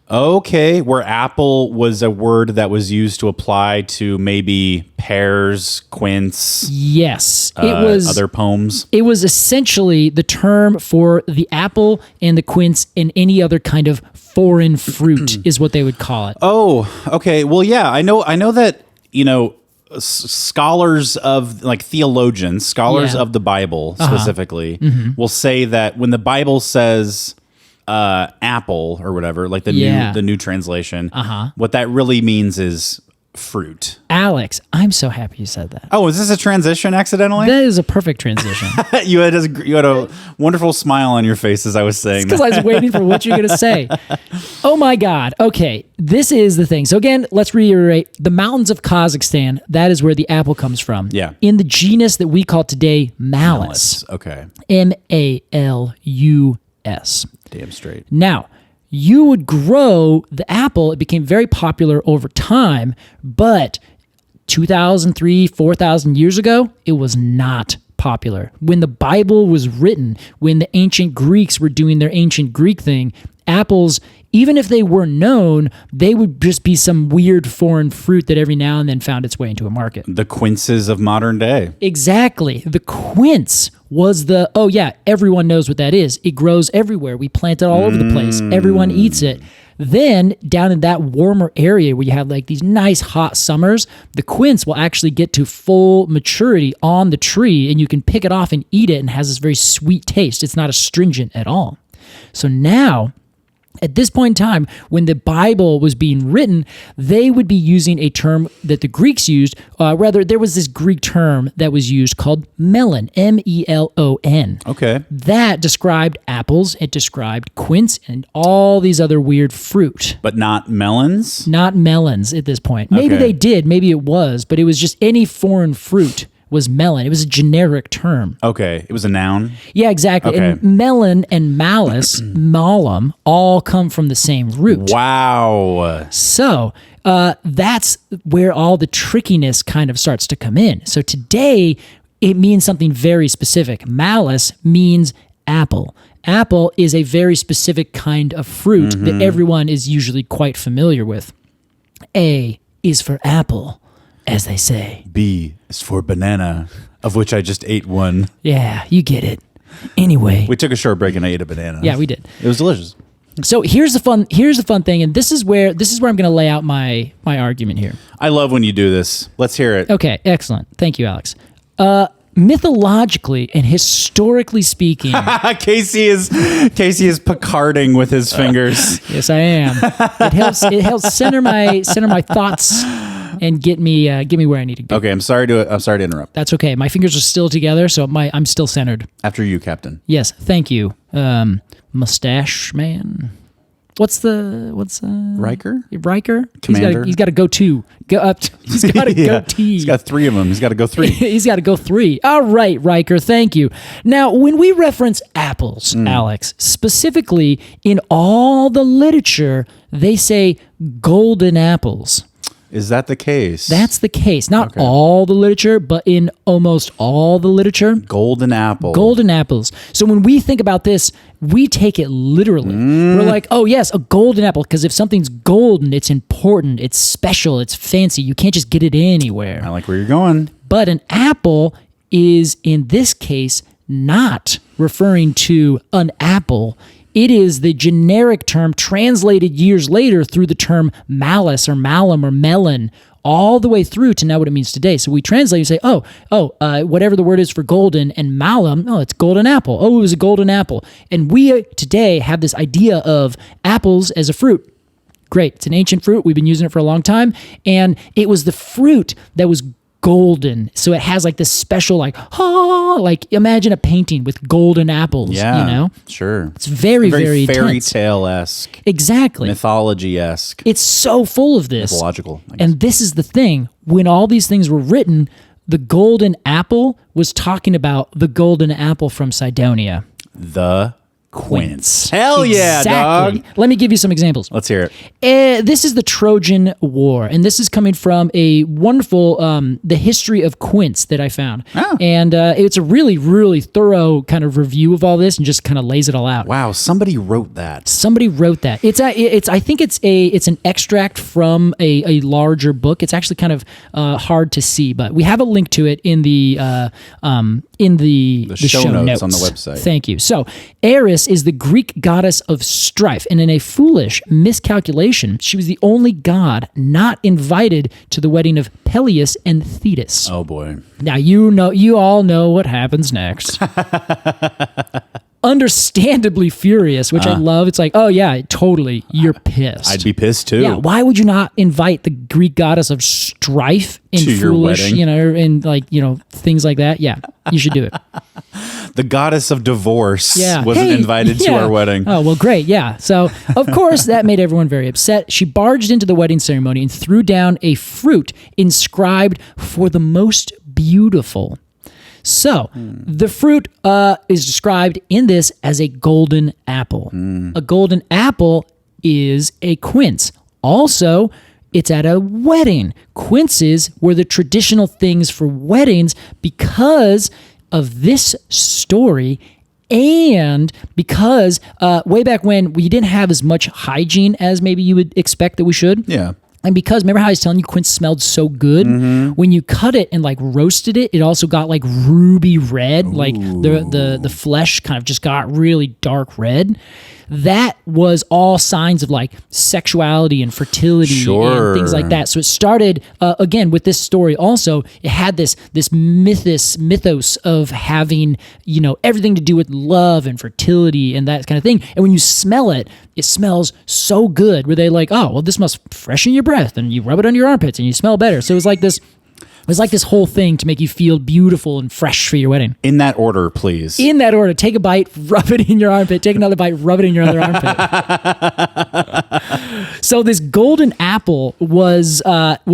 Okay, where apple was a word that was used to apply to maybe pears, quince. Yes, it was other poems. It was essentially the term for the apple and the quince and any other kind of foreign fruit is what they would call it. Oh, okay. Well, yeah, I know that, scholars of like theologians, of the Bible specifically, will say that when the Bible says apple or whatever, like the new translation, what that really means is fruit? Alex, I'm so happy you said that. Oh, is this a transition accidentally? That is a perfect transition. You had a wonderful smile on your face as I was saying that. Because I was waiting for what you're going to say. Oh my God. Okay, this is the thing. So again, let's reiterate. The mountains of Kazakhstan, that is where the apple comes from. Yeah. In the genus that we call today Malus. Okay. Malus. Damn straight. Now, you would grow the apple. It became very popular over time, but 2,000, 4,000 years ago, it was not popular. When the Bible was written, when the ancient Greeks were doing their ancient Greek thing, apples, even if they were known, they would just be some weird foreign fruit that every now and then found its way into a market. The quinces of modern day. Exactly. The quince was everyone knows what that is. It grows everywhere. We plant it all over the place. Everyone eats it. Then down in that warmer area where you have like these nice hot summers, the quince will actually get to full maturity on the tree and you can pick it off and eat it and it has this very sweet taste. It's not astringent at all. So now, at this point in time, when the Bible was being written, they would be using a term that the Greeks used. There was this Greek term that was used called melon, M-E-L-O-N. Okay. That described apples, it described quince, and all these other weird fruit. But not melons? Not melons at this point. Maybe they did, maybe it was, but it was just any foreign fruit was melon. It was a generic term. Okay. It was a noun? Yeah, exactly. Okay. And melon and malus, malum, all come from the same root. Wow. So that's where all the trickiness kind of starts to come in. So today, it means something very specific. Malus means apple. Apple is a very specific kind of fruit that everyone is usually quite familiar with. A is for apple, as they say. B is for banana, of which I just ate one. Yeah, you get it. Anyway. We took a short break and I ate a banana. Yeah, we did. It was delicious. So here's the fun thing, and this is where I'm going to lay out my argument here. I love when you do this. Let's hear it. Okay, excellent. Thank you, Alex. Mythologically and historically speaking, Casey is Picarding with his fingers. yes, I am. It helps center my thoughts and get me where I need to go. Okay, I'm sorry to interrupt. That's okay. My fingers are still together, so I'm still centered. After you, Captain. Yes, thank you, mustache man. What's Riker? Riker? Commander? He's got to go two. Go up. He's got to go T. He's got three of them. He's got to go three. He's got to go three. All right, Riker, thank you. Now, when we reference apples, Alex, specifically in all the literature, they say golden apples. Is that the case? That's the case. Not all the literature, but in almost all the literature. Golden apple. Golden apples. So when we think about this, we take it literally. We're like, oh yes, a golden apple. Because if something's golden, it's important, it's special, it's fancy. You can't just get it anywhere. I like where you're going. But an apple is, in this case, not referring to an apple. It is the generic term translated years later through the term malus or malum or melon, all the way through to now what it means today. So we translate and say, whatever the word is for golden, and malum, it's golden apple. Oh, it was a golden apple. And we today have this idea of apples as a fruit. Great. It's an ancient fruit. We've been using it for a long time. And it was the fruit that was golden. So it has like this special, imagine a painting with golden apples, Sure. It's very, very fairy tense. tale-esque. Exactly. Mythology-esque. It's so full of this. Mythological, I guess. And this is the thing. When all these things were written, the golden apple was talking about the golden apple from Cydonia. The Quince. Hell yeah, exactly. dog. Let me give you some examples. Let's hear it. This is the Trojan War, and this is coming from a wonderful The History of Quince that I found. Oh. And it's a really, really thorough kind of review of all this and just kind of lays it all out. Wow, somebody wrote that. Somebody wrote that. I think it's an extract from a larger book. It's actually kind of hard to see, but we have a link to it in the show notes on the website. Thank you. So Eris is the Greek goddess of strife, and in a foolish miscalculation, she was the only god not invited to the wedding of Peleus and Thetis. Oh boy. Now you all know what happens next. understandably furious, which I love. It's like, oh yeah, totally, you're pissed. I'd be pissed too. Yeah, why would you not invite the Greek goddess of strife and to your foolish, wedding? and things like that? Yeah, you should do it. The goddess of divorce wasn't invited to our wedding. Oh, well, great. Yeah. So, of course, that made everyone very upset. She barged into the wedding ceremony and threw down a fruit inscribed for the most beautiful. So, the fruit is described in this as a golden apple. A golden apple is a quince. Also, it's at a wedding. Quinces were the traditional things for weddings because of this story, and because way back when we didn't have as much hygiene as maybe you would expect that we should. Yeah. And because, remember how I was telling you quince smelled so good? When you cut it and like roasted it, it also got like ruby red. Ooh. Like the flesh kind of just got really dark red. That was all signs of like sexuality and fertility and things like that. So it started again with this story. Also, it had this mythos of having everything to do with love and fertility and that kind of thing. And when you smell it, it smells so good. Where they like, oh well, this must freshen your breath, and you rub it on your armpits and you smell better. So it was like this. It was like this whole thing to make you feel beautiful and fresh for your wedding. In that order, please. In that order. Take a bite, rub it in your armpit. Take another bite, rub it in your other armpit. So this golden apple was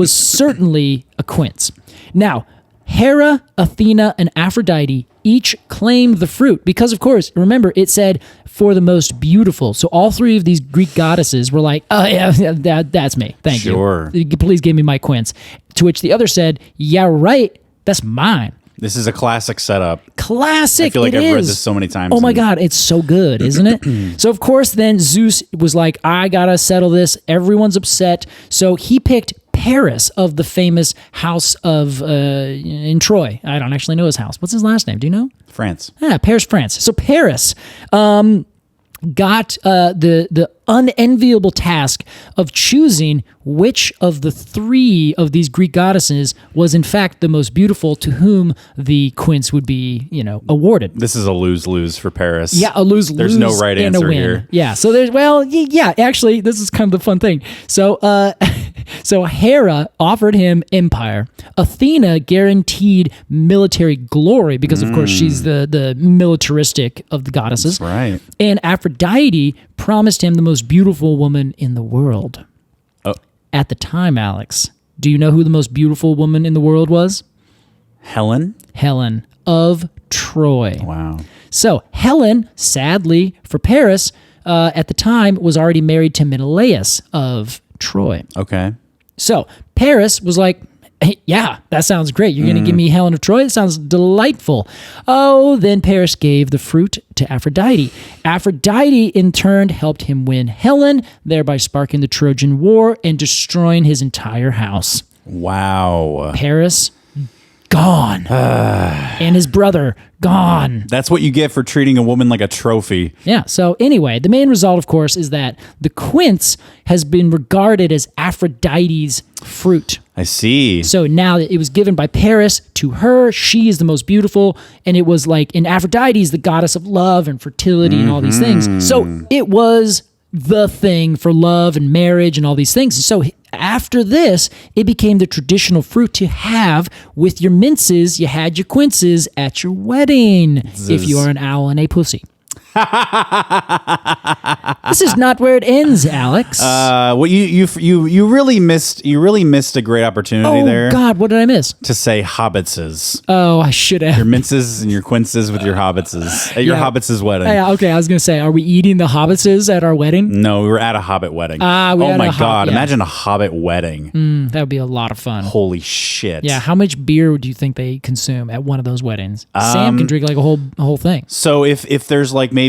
certainly a quince. Now, Hera, Athena, and Aphrodite each claimed the fruit because, of course, remember, it said for the most beautiful. So all three of these Greek goddesses were like, oh, yeah, that's me. Thank you. Please give me my quince. To which the other said, yeah, right, that's mine. This is a classic setup. Classic. I feel like I've read this so many times. Oh my God, it's so good, isn't it? So of course, then Zeus was like, I gotta settle this. Everyone's upset. So he picked Paris of the famous house of in Troy. I don't actually know his house. What's his last name? Do you know? France. Yeah, Paris, France. So Paris got the unenviable task of choosing which of the three of these Greek goddesses was in fact the most beautiful, to whom the quince would be, awarded. This is a lose-lose for Paris. Yeah, a lose-lose. There's no right and answer a win. here. Yeah, so actually, this is kind of the fun thing. So, so Hera offered him empire. Athena guaranteed military glory because, of course, she's the militaristic of the goddesses. That's right. And Aphrodite promised him the most beautiful woman in the world. Oh. At the time, Alex, do you know who the most beautiful woman in the world was? Helen of Troy. Wow. So Helen, sadly for Paris, at the time was already married to Menelaus of Troy. Okay. So Paris was like, hey, yeah, that sounds great. You're going to give me Helen of Troy? That sounds delightful. Oh, then Paris gave the fruit to Aphrodite. Aphrodite, in turn, helped him win Helen, thereby sparking the Trojan War and destroying his entire house. Wow. Paris, gone. And his brother, gone. That's what you get for treating a woman like a trophy. Yeah, so anyway, the main result, of course, is that the quince has been regarded as Aphrodite's fruit. I see. So now it was given by Paris to her. She is the most beautiful. And it was like, and Aphrodite is the goddess of love and fertility and all these things. So it was the thing for love and marriage and all these things. So after this, it became the traditional fruit to have with your minces. You had your quinces at your wedding if you are an owl and a pussy. This is not where it ends, Alex. Well, you really missed a great opportunity there. Oh God, what did I miss? To say hobbitses. Oh, I should have. Your minces and your quinces with your hobbitses at your hobbit's wedding. Okay, I was gonna say, are we eating the hobbitses at our wedding? No, we were at a hobbit wedding. Oh my God! Imagine a hobbit wedding. That would be a lot of fun. Holy shit! Yeah, how much beer do you think they consume at one of those weddings? Sam can drink like a whole thing. So if there's like maybe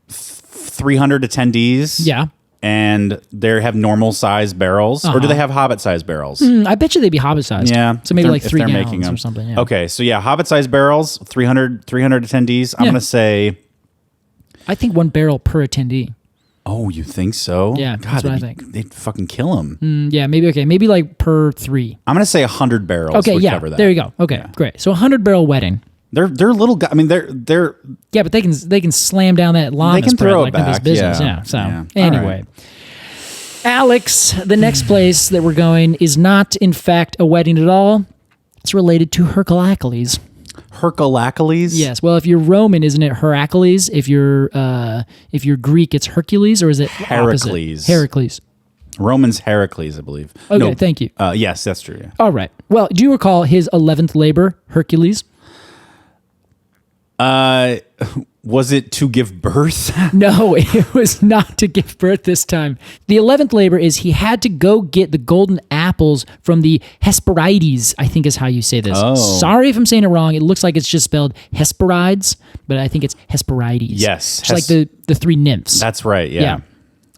300 attendees, yeah, and they have normal size barrels, or do they have hobbit size barrels? I bet you they'd be hobbit sized. Yeah, so maybe like 3 gallons or something. Yeah. Okay, so yeah, hobbit size barrels, 300 attendees. I'm gonna say, I think 1 barrel per attendee. Oh, you think so? Yeah, God, that's what I think. They'd fucking kill him. Yeah, maybe like per 3. I'm gonna say 100 barrels. Okay, would yeah, cover that. there you go. Okay, great. So 100 barrel wedding. They're little guys. I mean, they're Yeah, but they can slam down that llama They can spread throw it like nobody's back, business. yeah. Yeah. So Yeah. anyway. Alex, the next place that we're going is not, in fact, a wedding at all. It's related to Heracles. Heracles. Yes. Well, if you're Roman, isn't it Heracles? If you're Greek, it's Hercules, or is it Heracles. opposite? Heracles. Roman's Heracles, I believe. Okay, No, thank you. Yes, that's true. Yeah. All right. Well, do you recall his 11th labor, Hercules? Was it to give birth? No, it was not to give birth this time. The 11th labor is he had to go get the golden apples from the Hesperides, I think is how you say this. Oh. Sorry if I'm saying it wrong. It looks like it's just spelled Hesperides, but I think it's Hesperides. Yes. It's like the three nymphs. That's right. Yeah.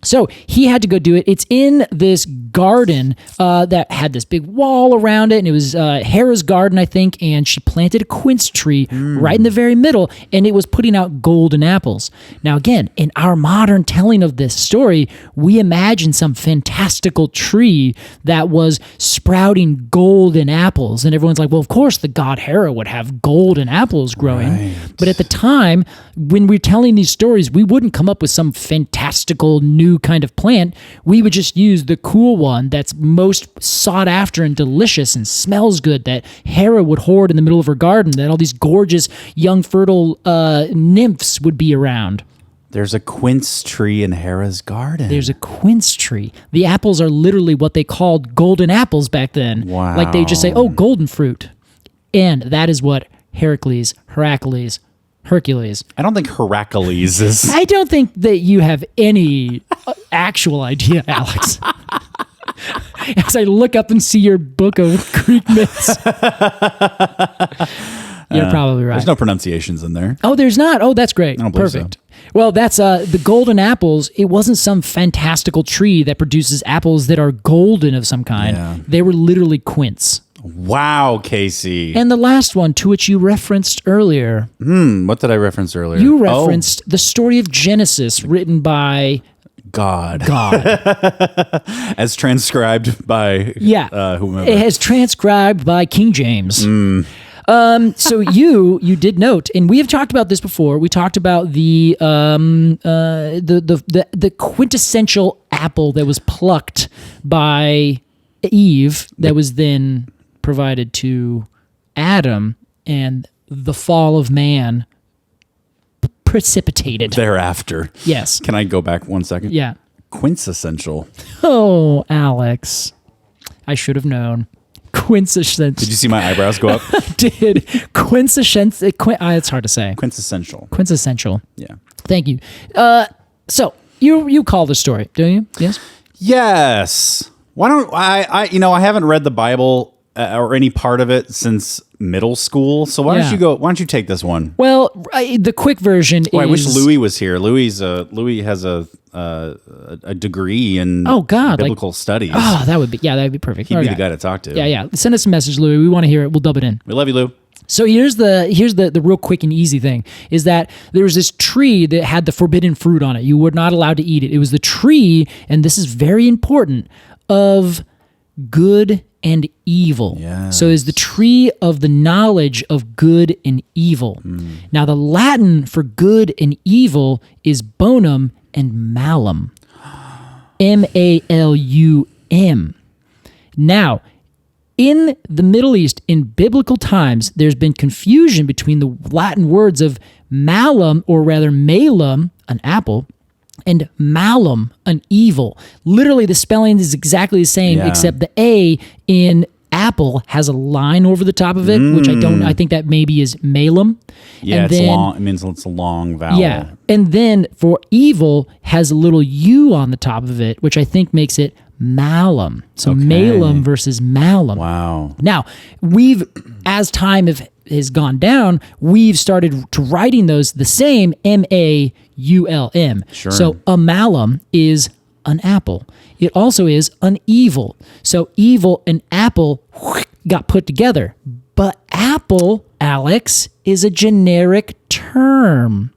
So he had to go do it. It's in this garden that had this big wall around it, and it was Hera's garden, I think, and she planted a quince tree right in the very middle, and it was putting out golden apples. Now, again, in our modern telling of this story, we imagine some fantastical tree that was sprouting golden apples, and everyone's like, well, of course, the god Hera would have golden apples growing. Right. But at the time, when we're telling these stories, we wouldn't come up with some fantastical new kind of plant. We would just use the cool one that's most sought after and delicious and smells good that Hera would hoard in the middle of her garden, that all these gorgeous young fertile nymphs would be around. There's a quince tree in Hera's garden. There's a quince tree. The apples are literally what they called golden apples back then. Wow. Like they just say, oh, golden fruit. And that is what Hercules. I don't think Heracles is. I don't think that you have any actual idea, Alex. As I look up and see your book of Greek myths. You're probably right. There's no pronunciations in there. Oh, there's not? Oh, that's great. I don't believe Perfect. Well, that's the golden apples. It wasn't some fantastical tree that produces apples that are golden of some kind. Yeah. They were literally quince. Wow, Casey. And the last one, to which you referenced earlier. What did I reference earlier? You referenced the story of Genesis written by God. As transcribed by whomever. It has transcribed by King James. So you did note, and we have talked about this before. We talked about the quintessential apple that was plucked by Eve that was then provided to Adam, and the fall of man precipitated Thereafter. Yes. Can I go back 1 second? Yeah. Quintessential. Oh, Alex. I should have known. Quintessential. Did you see my eyebrows go up? Did. Quintessential. It's hard to say. Quintessential. Quintessential. Yeah. Thank you. So you call the story, don't you? Yes. Yes. Why don't I haven't read the Bible or any part of it since middle school. So why don't you take this one? Well, the quick version is. I wish Louis was here. Louis has a degree in biblical studies. Oh, that'd be perfect. He'd be the guy to talk to. Yeah. Send us a message, Louis. We want to hear it. We'll dub it in. We love you, Lou. So here's the real quick and easy thing is that there was this tree that had the forbidden fruit on it. You were not allowed to eat it. It was the tree, and this is very important, of good and evil. Yes. So is the tree of the knowledge of good and evil. Now the Latin for good and evil is bonum and malum. M-A-L-U-M. Now, in the Middle East, in biblical times, there's been confusion between the Latin words of malum, or rather malum, an apple, and malum, an evil. Literally, the spelling is exactly the same, except the A in apple has a line over the top of it, which I think that maybe is malum. Yeah, and it's long. It means it's a long vowel. Yeah, and then for evil has a little U on the top of it, which I think makes it malum. So malum versus malum. Wow. Now, as time has gone down, we've started to writing those the same, M-A-U-L-M. Sure. So a malum is an apple. It also is an evil. So evil and apple got put together. But apple, Alex, is a generic term.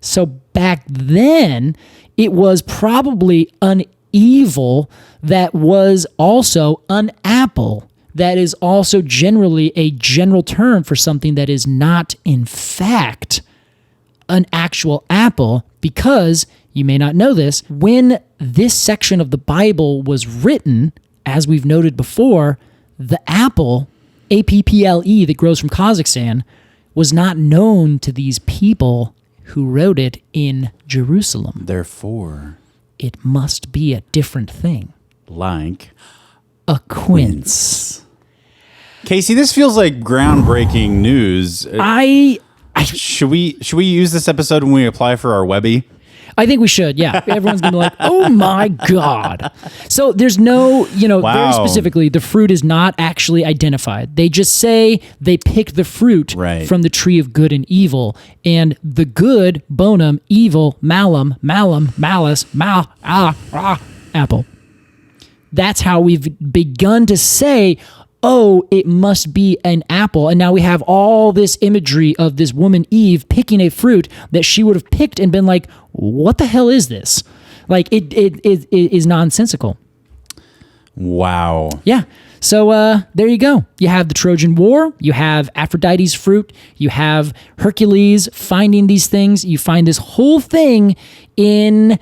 So back then, it was probably an evil that was also an apple, that is also generally a general term for something that is not, in fact, an actual apple, because you may not know this, when this section of the Bible was written, as we've noted before, the apple, APPLE, that grows from Kazakhstan, was not known to these people who wrote it in Jerusalem. Therefore, it must be a different thing. Like a quince. Casey, this feels like groundbreaking news. Should we use this episode when we apply for our Webby? I think we should, yeah. Everyone's going to be like, oh my God. So there's no, very specifically, the fruit is not actually identified. They just say they picked the fruit from the tree of good and evil. And the good, bonum, evil, malum, malice, apple. That's how we've begun to say, oh, it must be an apple. And now we have all this imagery of this woman, Eve, picking a fruit that she would have picked and been like, what the hell is this? Like, it is nonsensical. Wow. Yeah. So there you go. You have the Trojan War. You have Aphrodite's fruit. You have Hercules finding these things. You find this whole thing in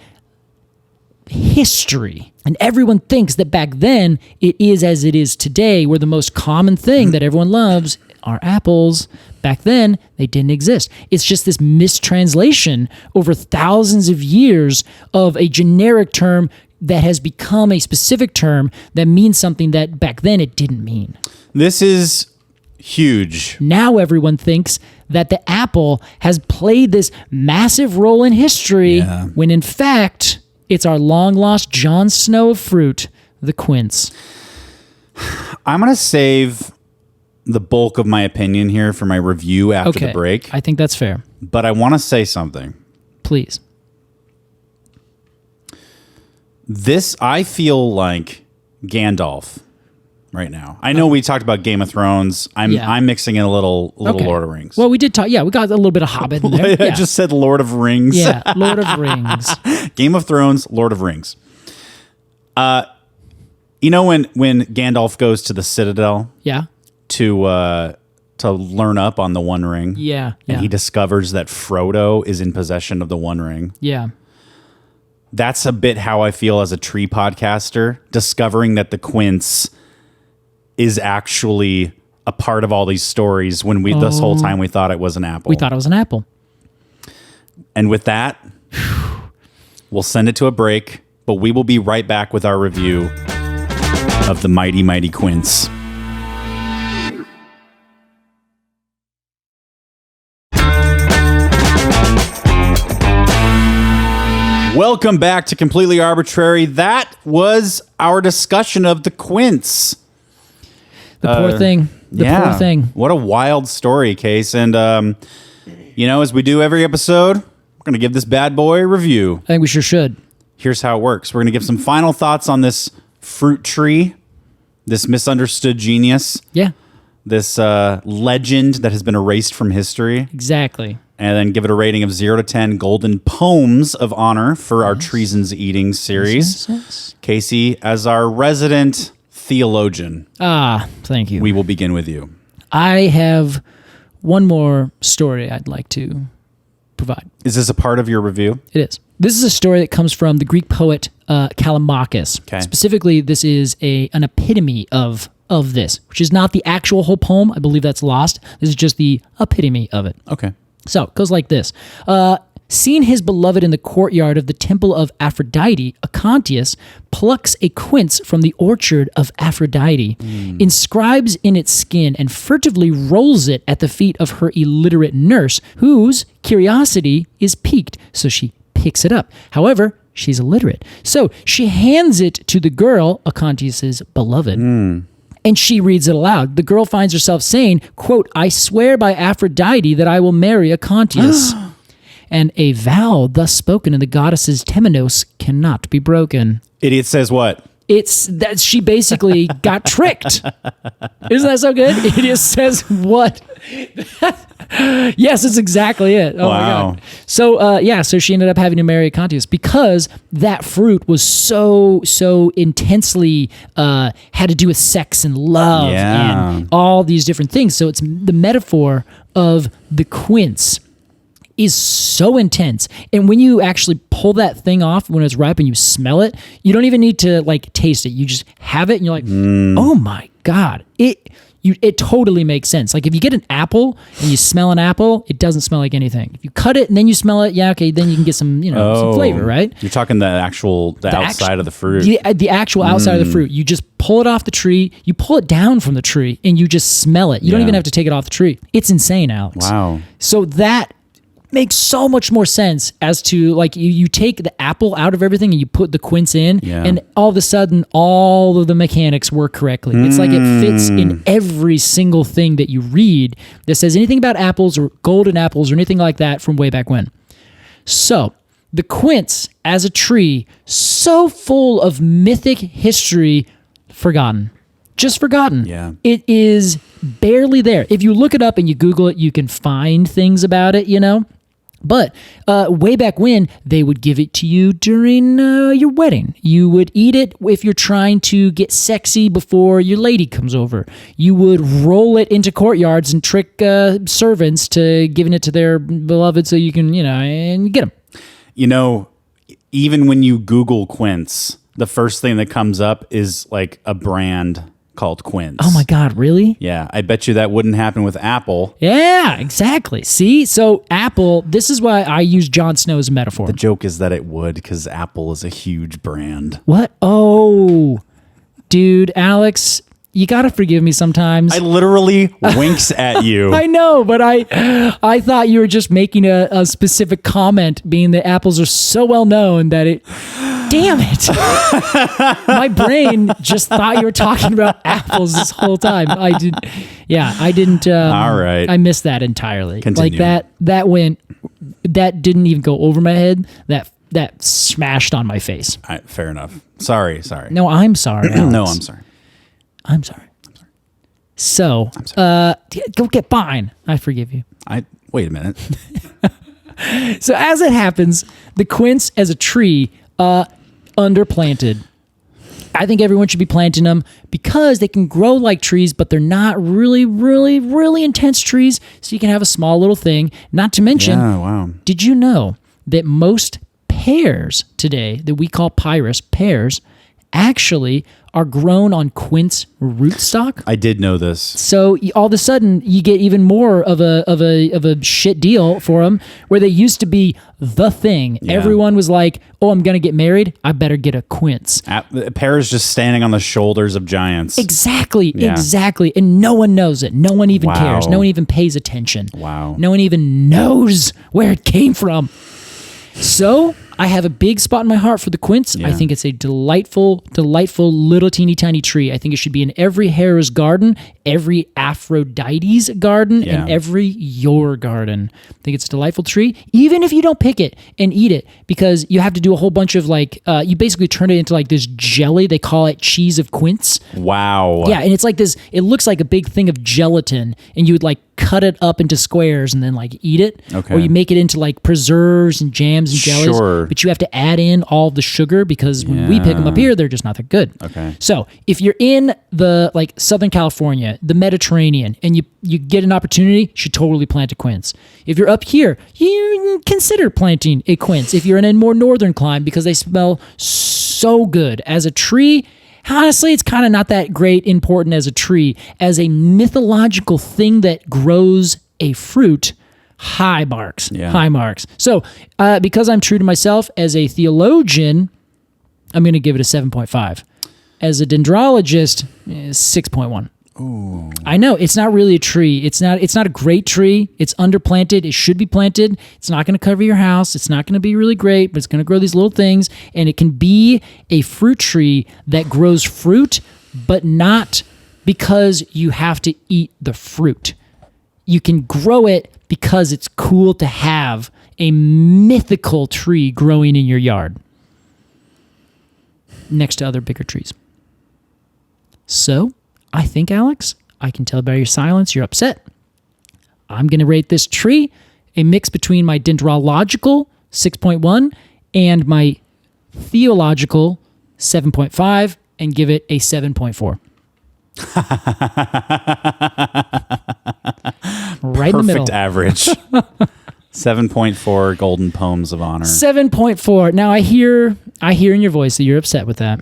history. And everyone thinks that back then it is as it is today, where the most common thing that everyone loves are apples. Back then, they didn't exist. It's just this mistranslation over thousands of years of a generic term that has become a specific term that means something that back then it didn't mean. This is huge. Now everyone thinks that the apple has played this massive role in history, when in fact, it's our long-lost Jon Snow of fruit, the quince. I'm going to save the bulk of my opinion here for my review after the break. I think that's fair. But I want to say something. Please. I feel like Gandalf right now. I know we talked about Game of Thrones. I'm mixing in a little Lord of Rings. Well, we did talk. Yeah, we got a little bit of Hobbit in there. I just said Lord of Rings. Yeah, Lord of Rings. Game of Thrones, Lord of Rings. When Gandalf goes to the Citadel, to learn up on the One Ring, and he discovers that Frodo is in possession of the One Ring. Yeah. That's a bit how I feel as a tree podcaster, discovering that the quince is actually a part of all these stories when this whole time we thought it was an apple. We thought it was an apple. And with that, we'll send it to a break, but we will be right back with our review of the mighty, mighty quince. Welcome back to Completely Arbortrary. That was our discussion of the quince. The poor thing. The poor thing. What a wild story, Case. And, as we do every episode, we're going to give this bad boy a review. I think we sure should. Here's how it works. We're going to give some final thoughts on this fruit tree, this misunderstood genius. Yeah. This legend that has been erased from history. Exactly. And then give it a rating of 0 to 10 golden poems of honor for our Treason's Eating series. Yes. Casey, as our resident theologian. Thank you. We will begin with you. I have one more story I'd like to provide. Is this a part of your review? It is. This is a story that comes from the Greek poet Callimachus. Okay. Specifically, this is an epitome of this, which is not the actual whole poem. I believe that's lost. This is just the epitome of it. Okay. So it goes like this. Seeing his beloved in the courtyard of the temple of Aphrodite, Acontius plucks a quince from the orchard of Aphrodite, inscribes in its skin, and furtively rolls it at the feet of her illiterate nurse, whose curiosity is piqued, so she picks it up. However, she's illiterate. So she hands it to the girl, Acontius's beloved. And she reads it aloud. The girl finds herself saying, quote, "I swear by Aphrodite that I will marry Acontius." And a vow thus spoken in the goddess's Temenos cannot be broken. Idiot says what? It's that she basically got tricked. Isn't that so good? Idiot says what? Yes, it's exactly it. Oh Wow. my God. So, so she ended up having to marry Acontius because that fruit was so intensely had to do with sex and love and all these different things. So it's the metaphor of the quince is so intense. And when you actually pull that thing off when it's ripe and you smell it, you don't even need to like taste it. You just have it and you're like, oh my God. It totally makes sense. Like if you get an apple and you smell an apple, it doesn't smell like anything. If you cut it and then you smell it, then you can get some, some flavor, right? You're talking the outside of the fruit. The actual outside of the fruit. You just pull it off the tree, you pull it down from the tree, and you just smell it. You don't even have to take it off the tree. It's insane, Alex. Wow. So that makes so much more sense as to like you take the apple out of everything and you put the quince in and all of a sudden all of the mechanics work correctly. It's like it fits in every single thing that you read that says anything about apples or golden apples or anything like that from way back when. So the quince as a tree, so full of mythic history, forgotten. Just forgotten. Yeah. It is barely there. If you look it up and you Google it, you can find things about it, But way back when, they would give it to you during your wedding. You would eat it if you're trying to get sexy before your lady comes over. You would roll it into courtyards and trick servants to giving it to their beloved so you can, and get them. Even when you Google quince, the first thing that comes up is like a brand called Quince. Oh my God, really? Yeah, I bet you that wouldn't happen with Apple. Yeah, exactly. See? So Apple, this is why I use Jon Snow as a metaphor. The joke is that it would because Apple is a huge brand. What? Oh, dude, Alex, you got to forgive me sometimes. I literally winks at you. I know, but I thought you were just making a specific comment, being that apples are so well known that it... Damn it. My brain just thought you were talking about apples this whole time. I didn't. All right. I missed that entirely. Continue. Like that didn't even go over my head. That smashed on my face. All right, fair enough. Sorry. No, I'm sorry. Alex. No, I'm sorry. I'm sorry. So, go get fine. I forgive you. Wait a minute. So as it happens, the quince as a tree, underplanted. I think everyone should be planting them because they can grow like trees, but they're not really, really, really intense trees. So you can have a small little thing. Not to mention, did you know that most pears today that we call pears actually are grown on quince rootstock? I did know this. So all of a sudden you get even more of a shit deal for them, where they used to be the thing. Yeah. Everyone was like, "Oh, I'm gonna get married. I better get a quince." Pears just standing on the shoulders of giants. Exactly, and no one knows it. No one even cares. No one even pays attention. Wow. No one even knows where it came from. So I have a big spot in my heart for the quince. Yeah. I think it's a delightful little teeny tiny tree. I think it should be in every Hera's garden, every Aphrodite's garden, and every your garden. I think it's a delightful tree, even if you don't pick it and eat it, because you have to do a whole bunch of you basically turn it into like this jelly. They call it cheese of quince. Wow. Yeah, and it's like this, it looks like a big thing of gelatin, and you would like cut it up into squares and then like eat it. Okay. Or you make it into like preserves and jams and jellies. Sure. But you have to add in all the sugar because when we pick them up here, they're just not that good. Okay. So if you're in the like Southern California, the Mediterranean, and you get an opportunity, you should totally plant a quince. If you're up here, you consider planting a quince if you're in a more northern climate, because they smell so good. As a tree, honestly, it's kind of not that great important as a tree. As a mythological thing that grows a fruit, high marks. Yeah. High marks. So because I'm true to myself as a theologian, I'm going to give it a 7.5. As a dendrologist, 6.1. Ooh. I know it's not really a tree. It's not a great tree. It's underplanted. It should be planted. It's not going to cover your house. It's not going to be really great, but it's going to grow these little things, and it can be a fruit tree that grows fruit, but not because you have to eat the fruit. You can grow it because it's cool to have a mythical tree growing in your yard next to other bigger trees. So, I think, Alex, I can tell by your silence you're upset. I'm going to rate this tree a mix between my dendrological 6.1 and my theological 7.5 and give it a 7.4. Right in the middle. Perfect average. 7.4 golden poems of honor. 7.4. Now I hear in your voice that you're upset with that.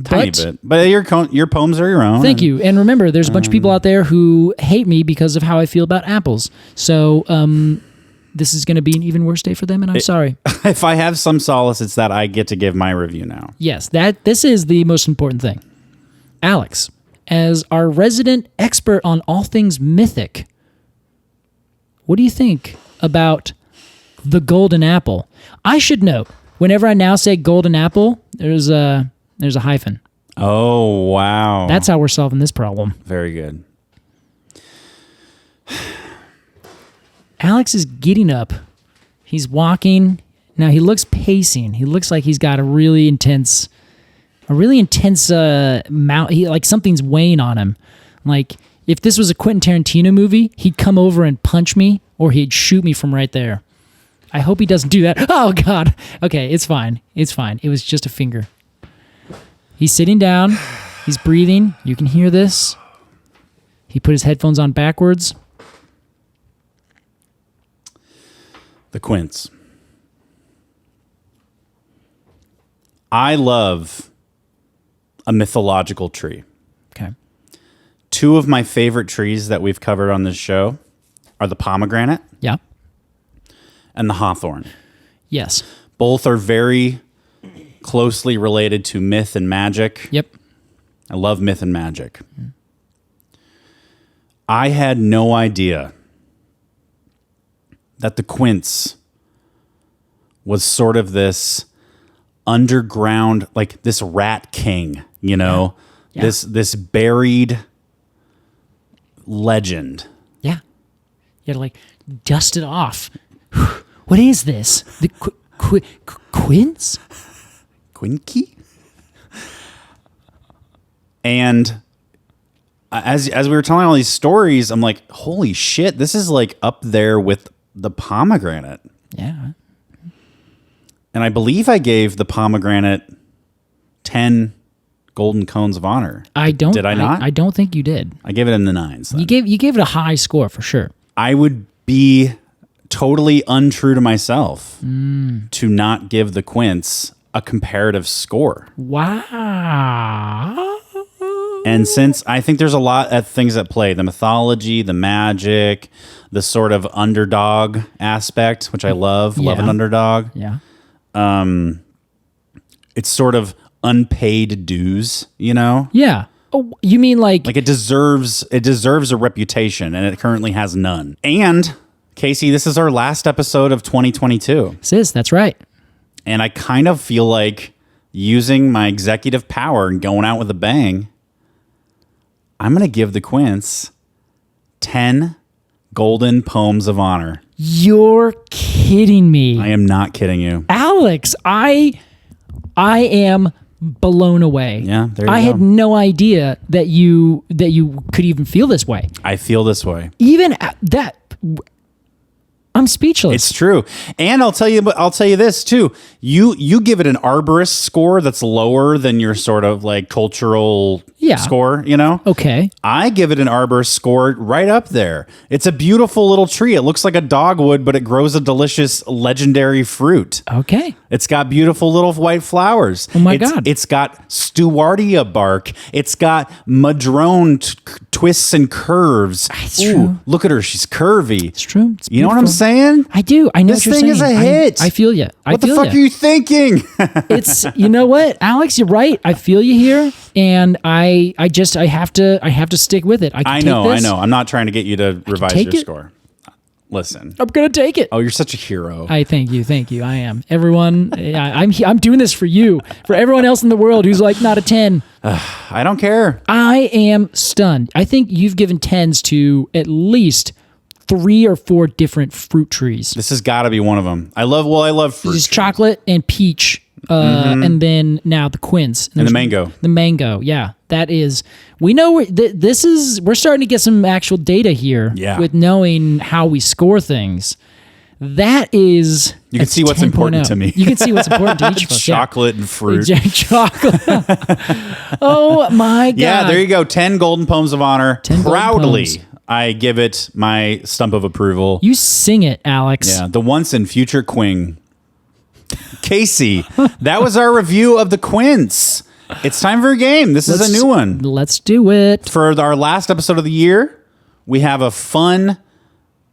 Tiny bit. But your poems are your own. Thank you. And remember, there's a bunch of people out there who hate me because of how I feel about apples. So this is going to be an even worse day for them, and I'm sorry. If I have some solace, it's that I get to give my review now. Yes, this is the most important thing. Alex, as our resident expert on all things mythic, what do you think about the golden apple? I should note, whenever I now say golden apple, there's a hyphen. Oh, wow. That's how we're solving this problem. Very good. Alex is getting up. He's walking. Now he looks pacing. He looks like he's got a really intense mount. Like something's weighing on him. Like if this was a Quentin Tarantino movie, he'd come over and punch me, or he'd shoot me from right there. I hope he doesn't do that. Oh God. Okay, it's fine. It's fine. It was just a finger. He's sitting down. He's breathing. You can hear this. He put his headphones on backwards. The quince. I love a mythological tree. Okay. Two of my favorite trees that we've covered on this show are the pomegranate Yeah. and the hawthorn. Yes. Both are very closely related to myth and magic. Yep. I love myth and magic. I had no idea that the quince was sort of this underground, like this rat king, you know, Yeah. this buried legend. Yeah. You gotta like dust it off. What is this? The quince? Quinky? And as we were telling all these stories, I'm like, holy shit, this is like up there with the pomegranate. Yeah. And I believe I gave the pomegranate 10 golden cones of honor. Did I not? I don't think you did. I gave it in the 9s. Then. You gave it a high score for sure. I would be totally untrue to myself to not give the quince a comparative score. Wow. And since I think there's a lot of things at play, the mythology, the magic, the sort of underdog aspect, which I love an underdog. Yeah. It's sort of unpaid dues, you know? Yeah. Oh, you mean like Like it deserves a reputation, and it currently has none. And Casey, this is our last episode of 2022. sis, that's right. And I kind of feel like using my executive power and going out with a bang, I'm going to give the quince 10 golden poems of honor. You're kidding me. I am not kidding you. Alex, I am blown away. Yeah, there you I go. had no idea that you could even feel this way. I feel this way. Even at that, I'm speechless. It's true. And I'll tell you this too. You give it an arborist score that's lower than your sort of like cultural score, you know? Okay. I give it an arborist score right up there. It's a beautiful little tree. It looks like a dogwood, but it grows a delicious legendary fruit. Okay. It's got beautiful little white flowers. Oh my God. It's got stewardia bark. It's got madrone twists and curves. It's true. Look at her. She's curvy. It's true. It's You know what I'm beautiful. saying? I do. I know This what you're thing saying. is a hit. I feel you. What the fuck are you thinking? It's, you know what, Alex, you're right. I feel you here, and I have to stick with it. I know. I'm not trying to get you to revise take your it. score. Listen. I'm gonna take it. Oh, you're such a hero. I thank you. I am. Everyone, I'm doing this for you, for everyone else in the world who's like not a 10. I don't care. I am stunned. I think you've given 10s to at least 3 or 4 different fruit trees. This has got to be one of them. I love fruit. There's chocolate and peach, and then now the quince and the mango. The mango, yeah. That is, we know we're starting to get some actual data here with knowing how we score things. That is, you can see what's important to me. You can see what's important to each of us. Chocolate and fruit. Chocolate. Oh my God. Yeah, there you go. 10 golden poems of honor. 10 Proudly, I give it my stump of approval. You sing it, Alex. Yeah, the once and future Quing. Casey, that was our review of the Quince. It's time for a game. This is a new one. Let's do it. For our last episode of the year, we have a fun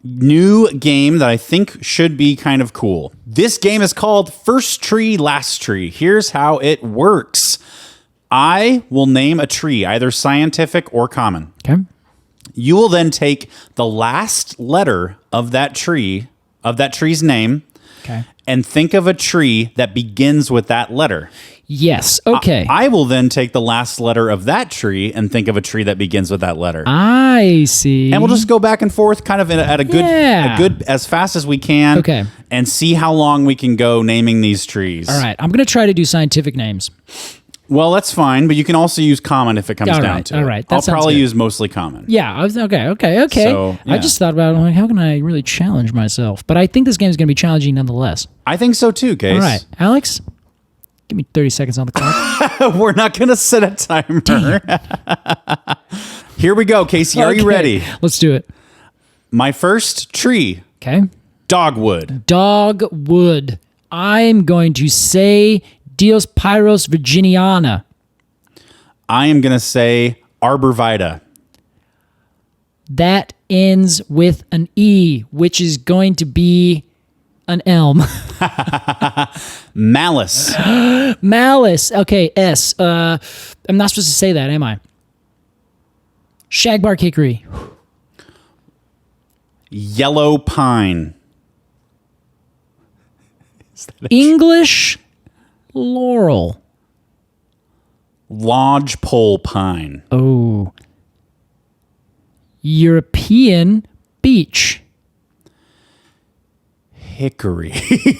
new game that I think should be kind of cool. This game is called First Tree, Last Tree. Here's how it works. I will name a tree, either scientific or common. Okay. You will then take the last letter of that tree's name, and think of a tree that begins with that letter. Yes. Okay. I will then take the last letter of that tree and think of a tree that begins with that letter. I see. And we'll just go back and forth kind of at a good, as fast as we can. Okay. And see how long we can go naming these trees. All right. I'm going to try to do scientific names. Well, that's fine, but you can also use common if it comes down to it. All right. I'll probably use mostly common. Yeah. Okay. So, yeah. I just thought about like, how can I really challenge myself? But I think this game is going to be challenging nonetheless. I think so too, Case. All right. Alex, give me 30 seconds on the clock. We're not going to set a timer. Here we go, Casey. Are you ready? Let's do it. My first tree. Okay. Dogwood. Dogwood. I'm going to say Diospyros virginiana. I am going to say Arborvitae. That ends with an E, which is going to be an elm. Malice. Malice. Okay, S. I'm not supposed to say that, am I? Shagbark hickory. Yellow pine. English laurel. Lodgepole pine. Oh. European beech. Hickory.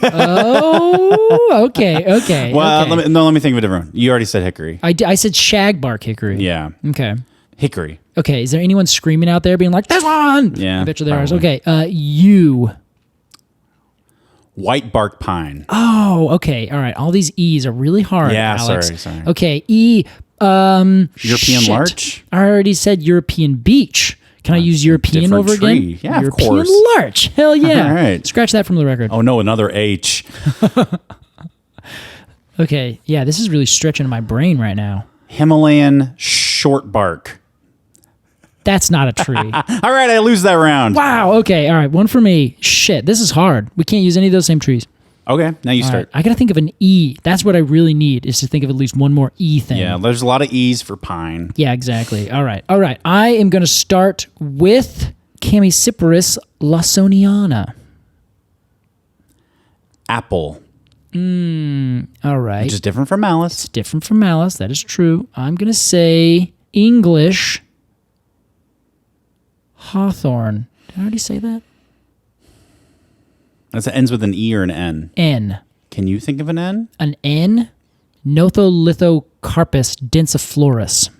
Oh, okay. Well, okay. let me think of a different one. You already said hickory. I said shagbark hickory. Yeah. Okay. Hickory. Okay, is there anyone screaming out there being like, this one? Yeah. I bet you there is. probably. Okay, yew. White bark pine. Oh, okay. All right. All these E's are really hard, Yeah, Alex. sorry. Okay, E. European larch? I already said European beech. Can I use European different over tree. again? Yeah, European of course. larch. Hell yeah. All right. Scratch that from the record. Oh, no, another H. Okay, yeah, this is really stretching my brain right now. Himalayan short bark. That's not a tree. All right, I lose that round. Wow, okay, all right, one for me. Shit, this is hard. We can't use any of those same trees. Okay, now you All start. right, I gotta think of an E. That's what I really need, is to think of at least one more E thing. Yeah, there's a lot of E's for pine. Yeah, exactly. All right. I am going to start with Chamaecyparis lawsoniana. Apple. All right. Which is different from malice. It's different from malice. That is true. I'm going to say English hawthorn. Did I already say that? That ends with an E or an N. N. Can you think of an N? An N? Notholithocarpus densiflorus.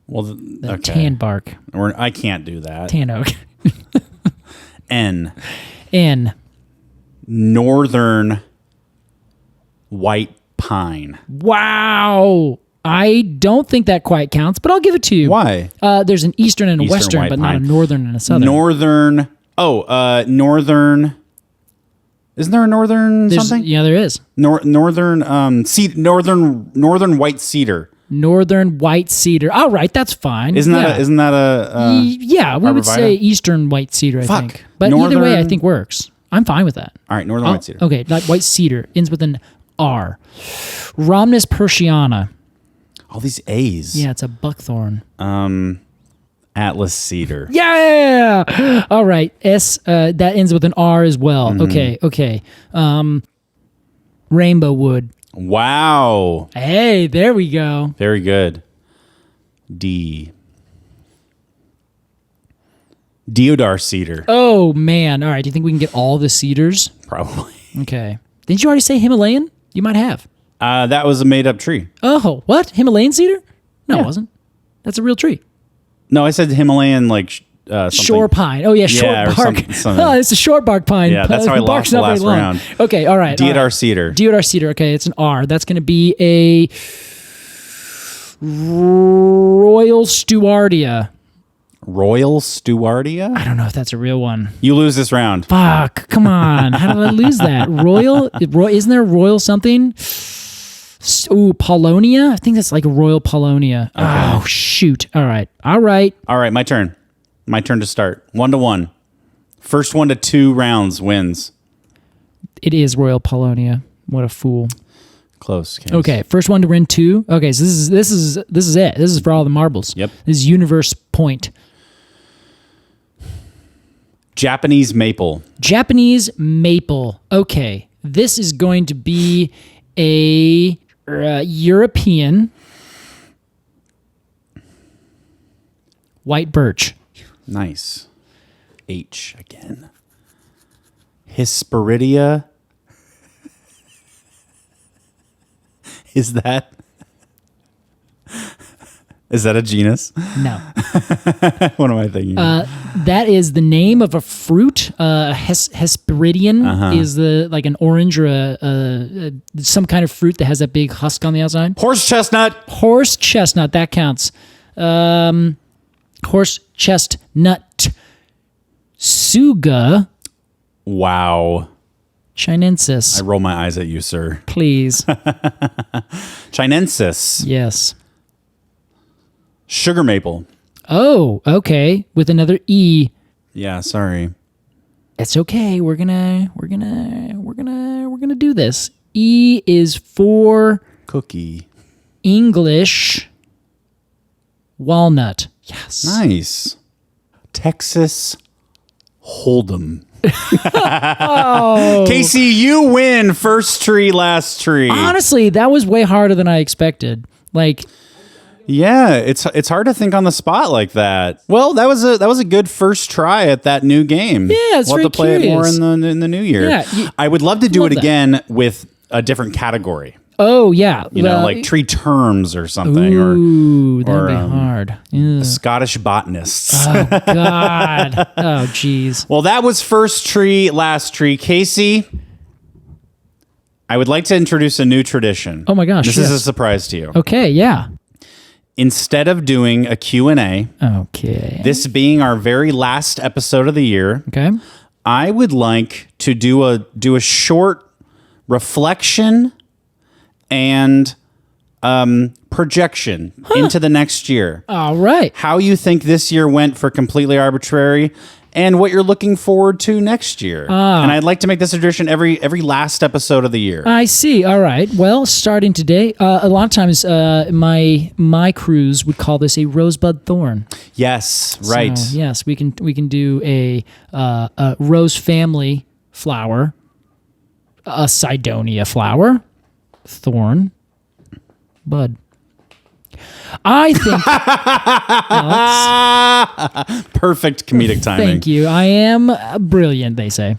Well, okay. Tan bark. I can't do that. Tan oak. N. N. Northern white pine. Wow. I don't think that quite counts, but I'll give it to you. Why? There's an eastern and a western, white but not a pine. northern and a southern. Northern. Northern. Isn't there a northern something? Yeah, there is. Northern white cedar. Northern white cedar. All right, that's fine. Isn't that a yeah, we would Arborvitae? say eastern white cedar, I Fuck. think. But either way, I Northern- think works. I'm fine with that. all right, northern white cedar. Okay, like white cedar ends with an R. Rhamnus persiana. All these A's. Yeah, it's a buckthorn. Atlas cedar. Yeah. All right. S. That ends with an R as well. Mm-hmm. Okay. Rainbow wood. Wow. Hey, there we go. Very good. D. Deodar cedar. Oh man. All right. Do you think we can get all the cedars? Probably. Okay. Didn't you already say Himalayan? You might have. That was a made up tree. Oh, what? Himalayan cedar? No, Yeah. it wasn't. That's a real tree. No, I said Himalayan, like something. Shore pine. Oh yeah, short bark. Oh, it's a short bark pine. Yeah, that's how I lost the last round. Okay, all right. Deodar cedar. Deodar cedar. Okay, it's an R. That's going to be a Royal Stewardia. Royal Stewardia? I don't know if that's a real one. You lose this round. Fuck, come on. How did I lose that? Isn't there Royal something? Ooh, Polonia? I think that's like Royal Polonia. Okay. Oh, shoot. All right. All right, my turn. My turn to start. 1-1. First 1 to 2 rounds wins. It is Royal Polonia. What a fool. Close. Case. Okay, first one to win 2. Okay, so this is it. This is for all the marbles. Yep. This is universe point. Japanese maple. Japanese maple. Okay, this is going to be a European white birch. Nice. H again. Hesperidia. Is that a genus? No. What am I thinking? That is the name of a fruit. Hesperidian is like an orange or some kind of fruit that has that big husk on the outside. Horse chestnut. Horse chestnut, that counts. Horse chestnut. Suga. Wow. Chinensis. I roll my eyes at you, sir. Please. Chinensis. Yes. Sugar maple. Oh, okay. With another E. Yeah, sorry. It's okay. We're gonna do this. E is for cookie. English walnut. Yes. Nice. Texas Hold'em. Oh. Casey, you win. First tree, last tree. Honestly, that was way harder than I expected. Like, yeah, it's hard to think on the spot like that. Well, that was a good first try at that new game. Yeah, it's we'll very have to play curious. it more in the new year. Yeah, I would love to do it again with a different category. Oh yeah, you know, like tree terms or something. Ooh, that'd be hard. Scottish botanists. Oh God. Oh jeez. Well, that was first tree, last tree. Casey, I would like to introduce a new tradition. Oh my gosh, this yes. is a surprise to you. Okay, yeah. Instead of doing a Q&A, okay, this being our very last episode of the year, okay, I would like to do a short reflection and projection into the next year. All right. How you think this year went for Completely Arbortrary and what you're looking forward to next year. And I'd like to make this a tradition every last episode of the year. I see. All right. Well, starting today, a lot of times my crews would call this a rosebud thorn. Yes, right. So, yes, we can do a rose family flower, a Cydonia flower, thorn, bud. I think perfect comedic timing. Thank you. I am brilliant, they say.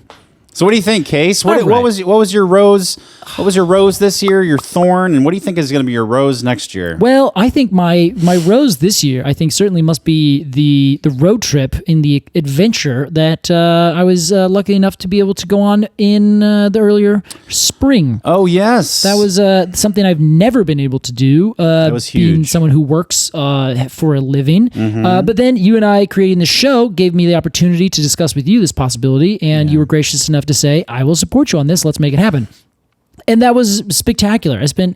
So what do you think, Case? What was your rose? What was your rose this year? Your thorn, and what do you think is going to be your rose next year? Well, I think my rose this year, I think certainly must be the road trip in the adventure that I was lucky enough to be able to go on in the earlier spring. Oh yes, that was something I've never been able to do. That was huge. Being someone who works for a living, Mm-hmm. but then you and I creating the show gave me the opportunity to discuss with you this possibility, and you were gracious enough to say, I will support you on this. Let's make it happen. And that was spectacular. I spent,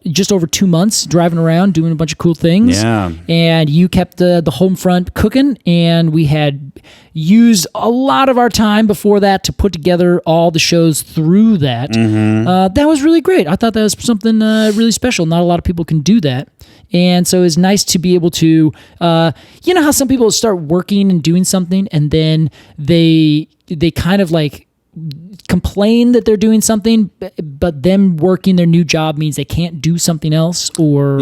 just over 2 months driving around doing a bunch of cool things. Yeah. And you kept the home front cooking, and we had used a lot of our time before that to put together all the shows through that. Mm-hmm. That was really great. I thought that was something really special. Not a lot of people can do that. And so it's nice to be able to, you know how some people start working and doing something, and then they kind of like complain that they're doing something, but them working their new job means they can't do something else, or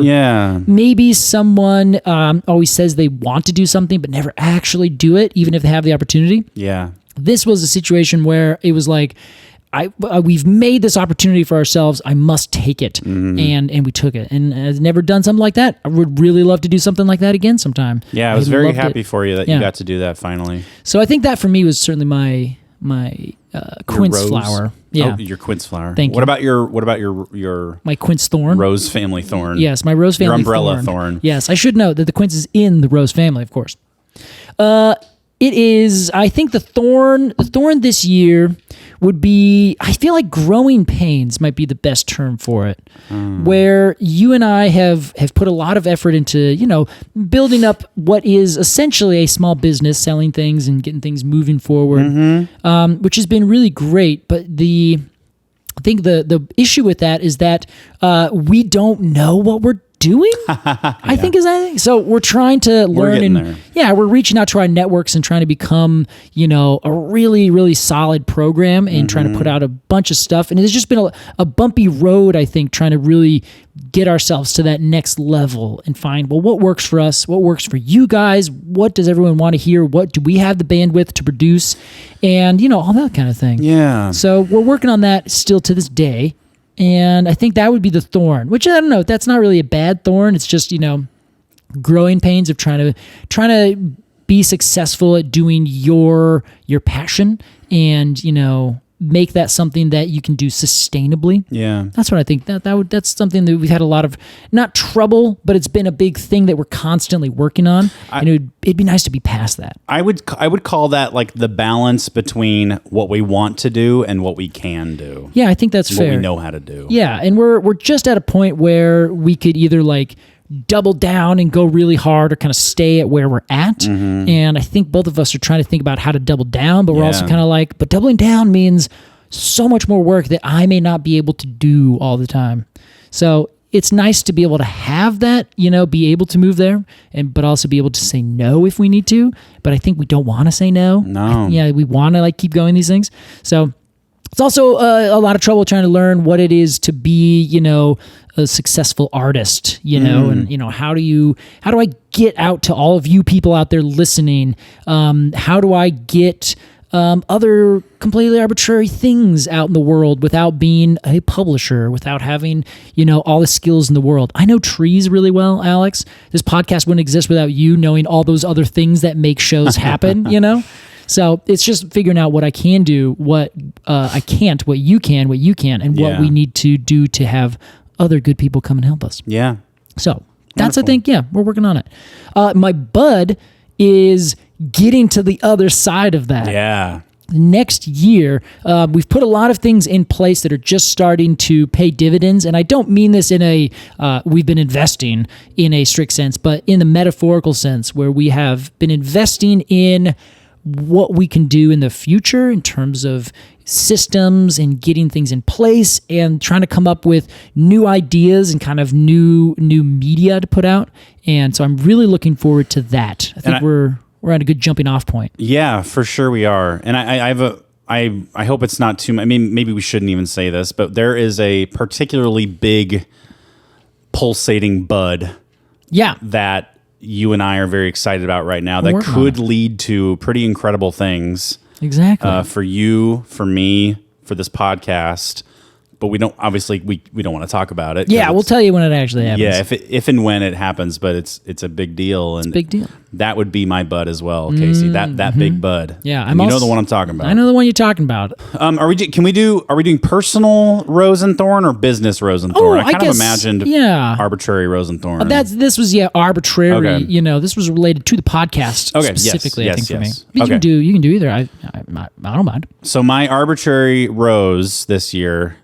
maybe someone always says they want to do something but never actually do it, even if they have the opportunity. Yeah. This was a situation where it was like, we've made this opportunity for ourselves. I must take it. And we took it. And I've never done something like that. I would really love to do something like that again sometime. Yeah, I was very happy for you that you got to do that finally. So I think that for me was certainly my quince flower. Yeah, your quince flower. Thank you. What about your my quince thorn? Rose family thorn. Yes, my rose family. Your umbrella thorn. Yes, I should note that the quince is in the rose family, of course. It is. I think the thorn this year would be. I feel like growing pains might be the best term for it. Where you and I have put a lot of effort into, building up what is essentially a small business, selling things and getting things moving forward, which has been really great. But I think the issue with that is that we don't know what we're doing. I think so. We're trying to learn, we're reaching out to our networks and trying to become, a really, really solid program and trying to put out a bunch of stuff. And it's just been a bumpy road, I think, trying to really get ourselves to that next level and find, what works for us, what works for you guys, what does everyone want to hear, what do we have the bandwidth to produce, and all that kind of thing. Yeah. So we're working on that still to this day. And I think that would be the thorn, which I don't know. That's not really a bad thorn. It's just, growing pains of trying to be successful at doing your passion and, make that something that you can do sustainably. Yeah. That's what I think. That's something that we've had a lot of, not trouble, but it's been a big thing that we're constantly working on. And it'd be nice to be past that. I would call that like the balance between what we want to do and what we can do. Yeah, I think that's fair. What we know how to do. Yeah, and we're just at a point where we could either like double down and go really hard or kind of stay at where we're at. And I think both of us are trying to think about how to double down, but we're also kind of like, but doubling down means so much more work that I may not be able to do all the time. So it's nice to be able to have that, be able to move there, but also be able to say no if we need to. But I think we don't want to say no. No. We want to keep going these things. So it's also a lot of trouble trying to learn what it is to be, a successful artist, and how do I get out to all of you people out there listening? How do I get other completely arbitrary things out in the world without being a publisher, without having, all the skills in the world? I know trees really well, Alex. This podcast wouldn't exist without you knowing all those other things that make shows happen, So it's just figuring out what I can do, what I can't, what you can, and what we need to do to have other good people come and help us. Yeah. So that's, I think, we're working on it. My bud is getting to the other side of that. Yeah. Next year, we've put a lot of things in place that are just starting to pay dividends. And I don't mean this in a, we've been investing in a strict sense, but in the metaphorical sense where we have been investing in what we can do in the future in terms of systems and getting things in place and trying to come up with new ideas and kind of new media to put out. And so I'm really looking forward to that. I think we're at a good jumping off point. Yeah, for sure we are. And I hope it's not too much. I mean, maybe we shouldn't even say this, but there is a particularly big pulsating bud. Yeah. That you and I are very excited about right now that could lead to pretty incredible things. Exactly. For you, for me, for this podcast. But we don't want to talk about it. Yeah, we'll tell you when it actually happens. Yeah, if and when it happens, but it's a big deal. And it's a big deal. That would be my bud as well, Casey. That big bud. Yeah, know the one I'm talking about. I know the one you're talking about. Are we doing personal rose and thorn or business rose and thorn? I kind of imagined arbitrary rose and thorn. This was arbitrary. Okay. This was related to the podcast specifically. I think for me. But you can do either. I don't mind. So my arbitrary rose this year.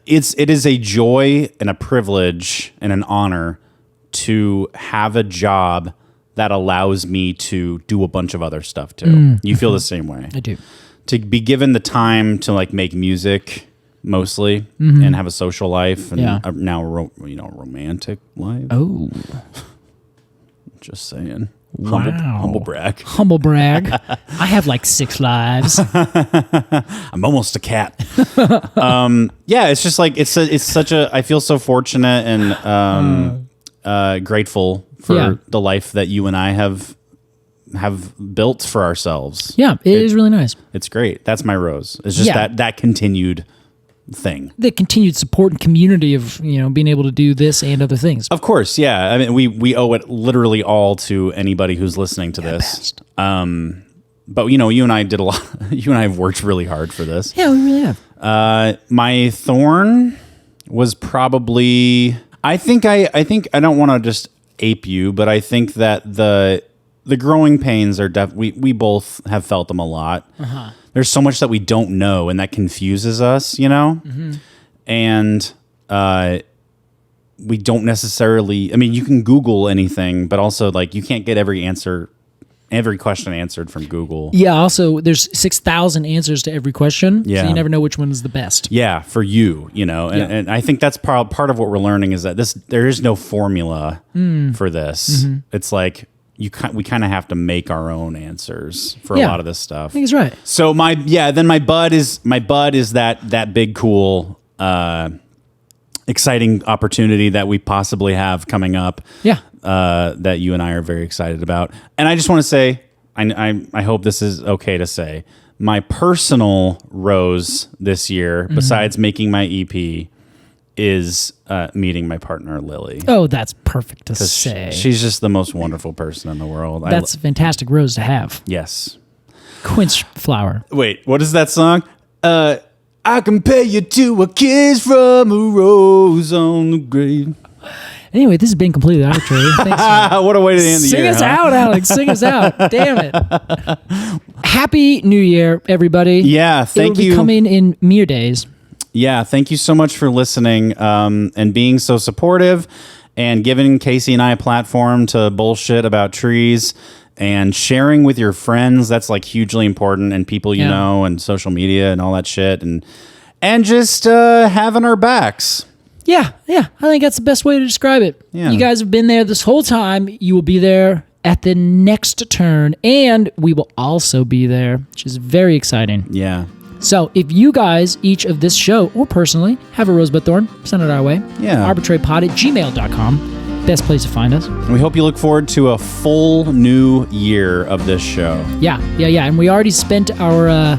It is a joy and a privilege and an honor to have a job that allows me to do a bunch of other stuff too. You feel the same way? I do. To be given the time to make music mostly and have a social life and now romantic life. Oh, just saying. Wow. Humble brag. Humble brag. I have 6 lives. I'm almost a cat. It's just it's such a, I feel so fortunate and grateful for the life that you and I have have built for ourselves. Yeah, it is really nice. It's great. That's my rose. It's just that continued thing. The continued support and community of, being able to do this and other things. Of course, yeah. I mean, we owe it literally all to anybody who's listening to this. But you and I did a lot. You and I have worked really hard for this. Yeah, we really have. My thorn was probably. I think I don't want to just ape you, but I think that the growing pains are we both have felt them a lot. Uh-huh. There's so much that we don't know, and that confuses us, Mm-hmm. And we don't necessarily. I mean, you can Google anything, but also you can't get every question answered from Google. Yeah. Also, there's 6,000 answers to every question. Yeah. So you never know which one is the best. Yeah, for you, and I think that's part of what we're learning is that there is no formula for this. Mm-hmm. It's like we kind of have to make our own answers for a lot of this stuff. I think he's right. So my bud is that big cool exciting opportunity that we possibly have coming up. Yeah. That you and I are very excited about. And I just want to say, I hope this is okay to say, my personal rose this year, besides making my EP, is meeting my partner, Lily. Oh, that's perfect to say. She's just the most wonderful person in the world. That's a fantastic rose to have. Yes. Quince flower. Wait, what is that song? I compare you to a kiss from a rose on the grave. Anyway, this has been completely arbitrary. Thanks. What a way to end the year. Sing us out, Alex. Sing us out. Damn it. Happy New Year, everybody. Yeah, thank you. It'll be coming in mere days. Yeah, thank you so much for listening and being so supportive and giving Casey and I a platform to bullshit about trees and sharing with your friends. That's hugely important, and people you know, and social media and all that shit, and just having our backs. Yeah. I think that's the best way to describe it. Yeah. You guys have been there this whole time. You will be there at the next turn, and we will also be there, which is very exciting. Yeah. So if you guys, each of this show, or personally, have a rosebud thorn, send it our way. Yeah. arbitrarypod@gmail.com. Best place to find us. We hope you look forward to a full new year of this show. Yeah. And we already spent our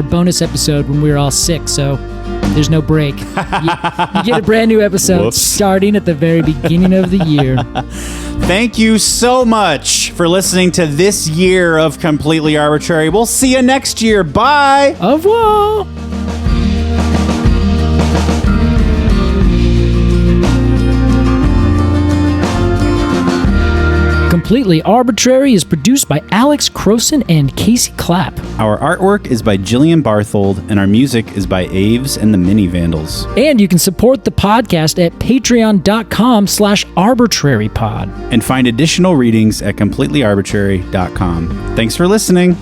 bonus episode when we were all sick, so there's no break. You get a brand new episode starting at the very beginning of the year. Thank you so much for listening to this year of Completely Arbitrary. We'll see you next year. Bye. Au revoir. Completely Arbitrary is produced by Alex Crowson and Casey Clapp. Our artwork is by Jillian Barthold, and our music is by Aves and the Mini Vandals. And you can support the podcast at patreon.com/arbitrarypod. And find additional readings at completelyarbitrary.com. Thanks for listening.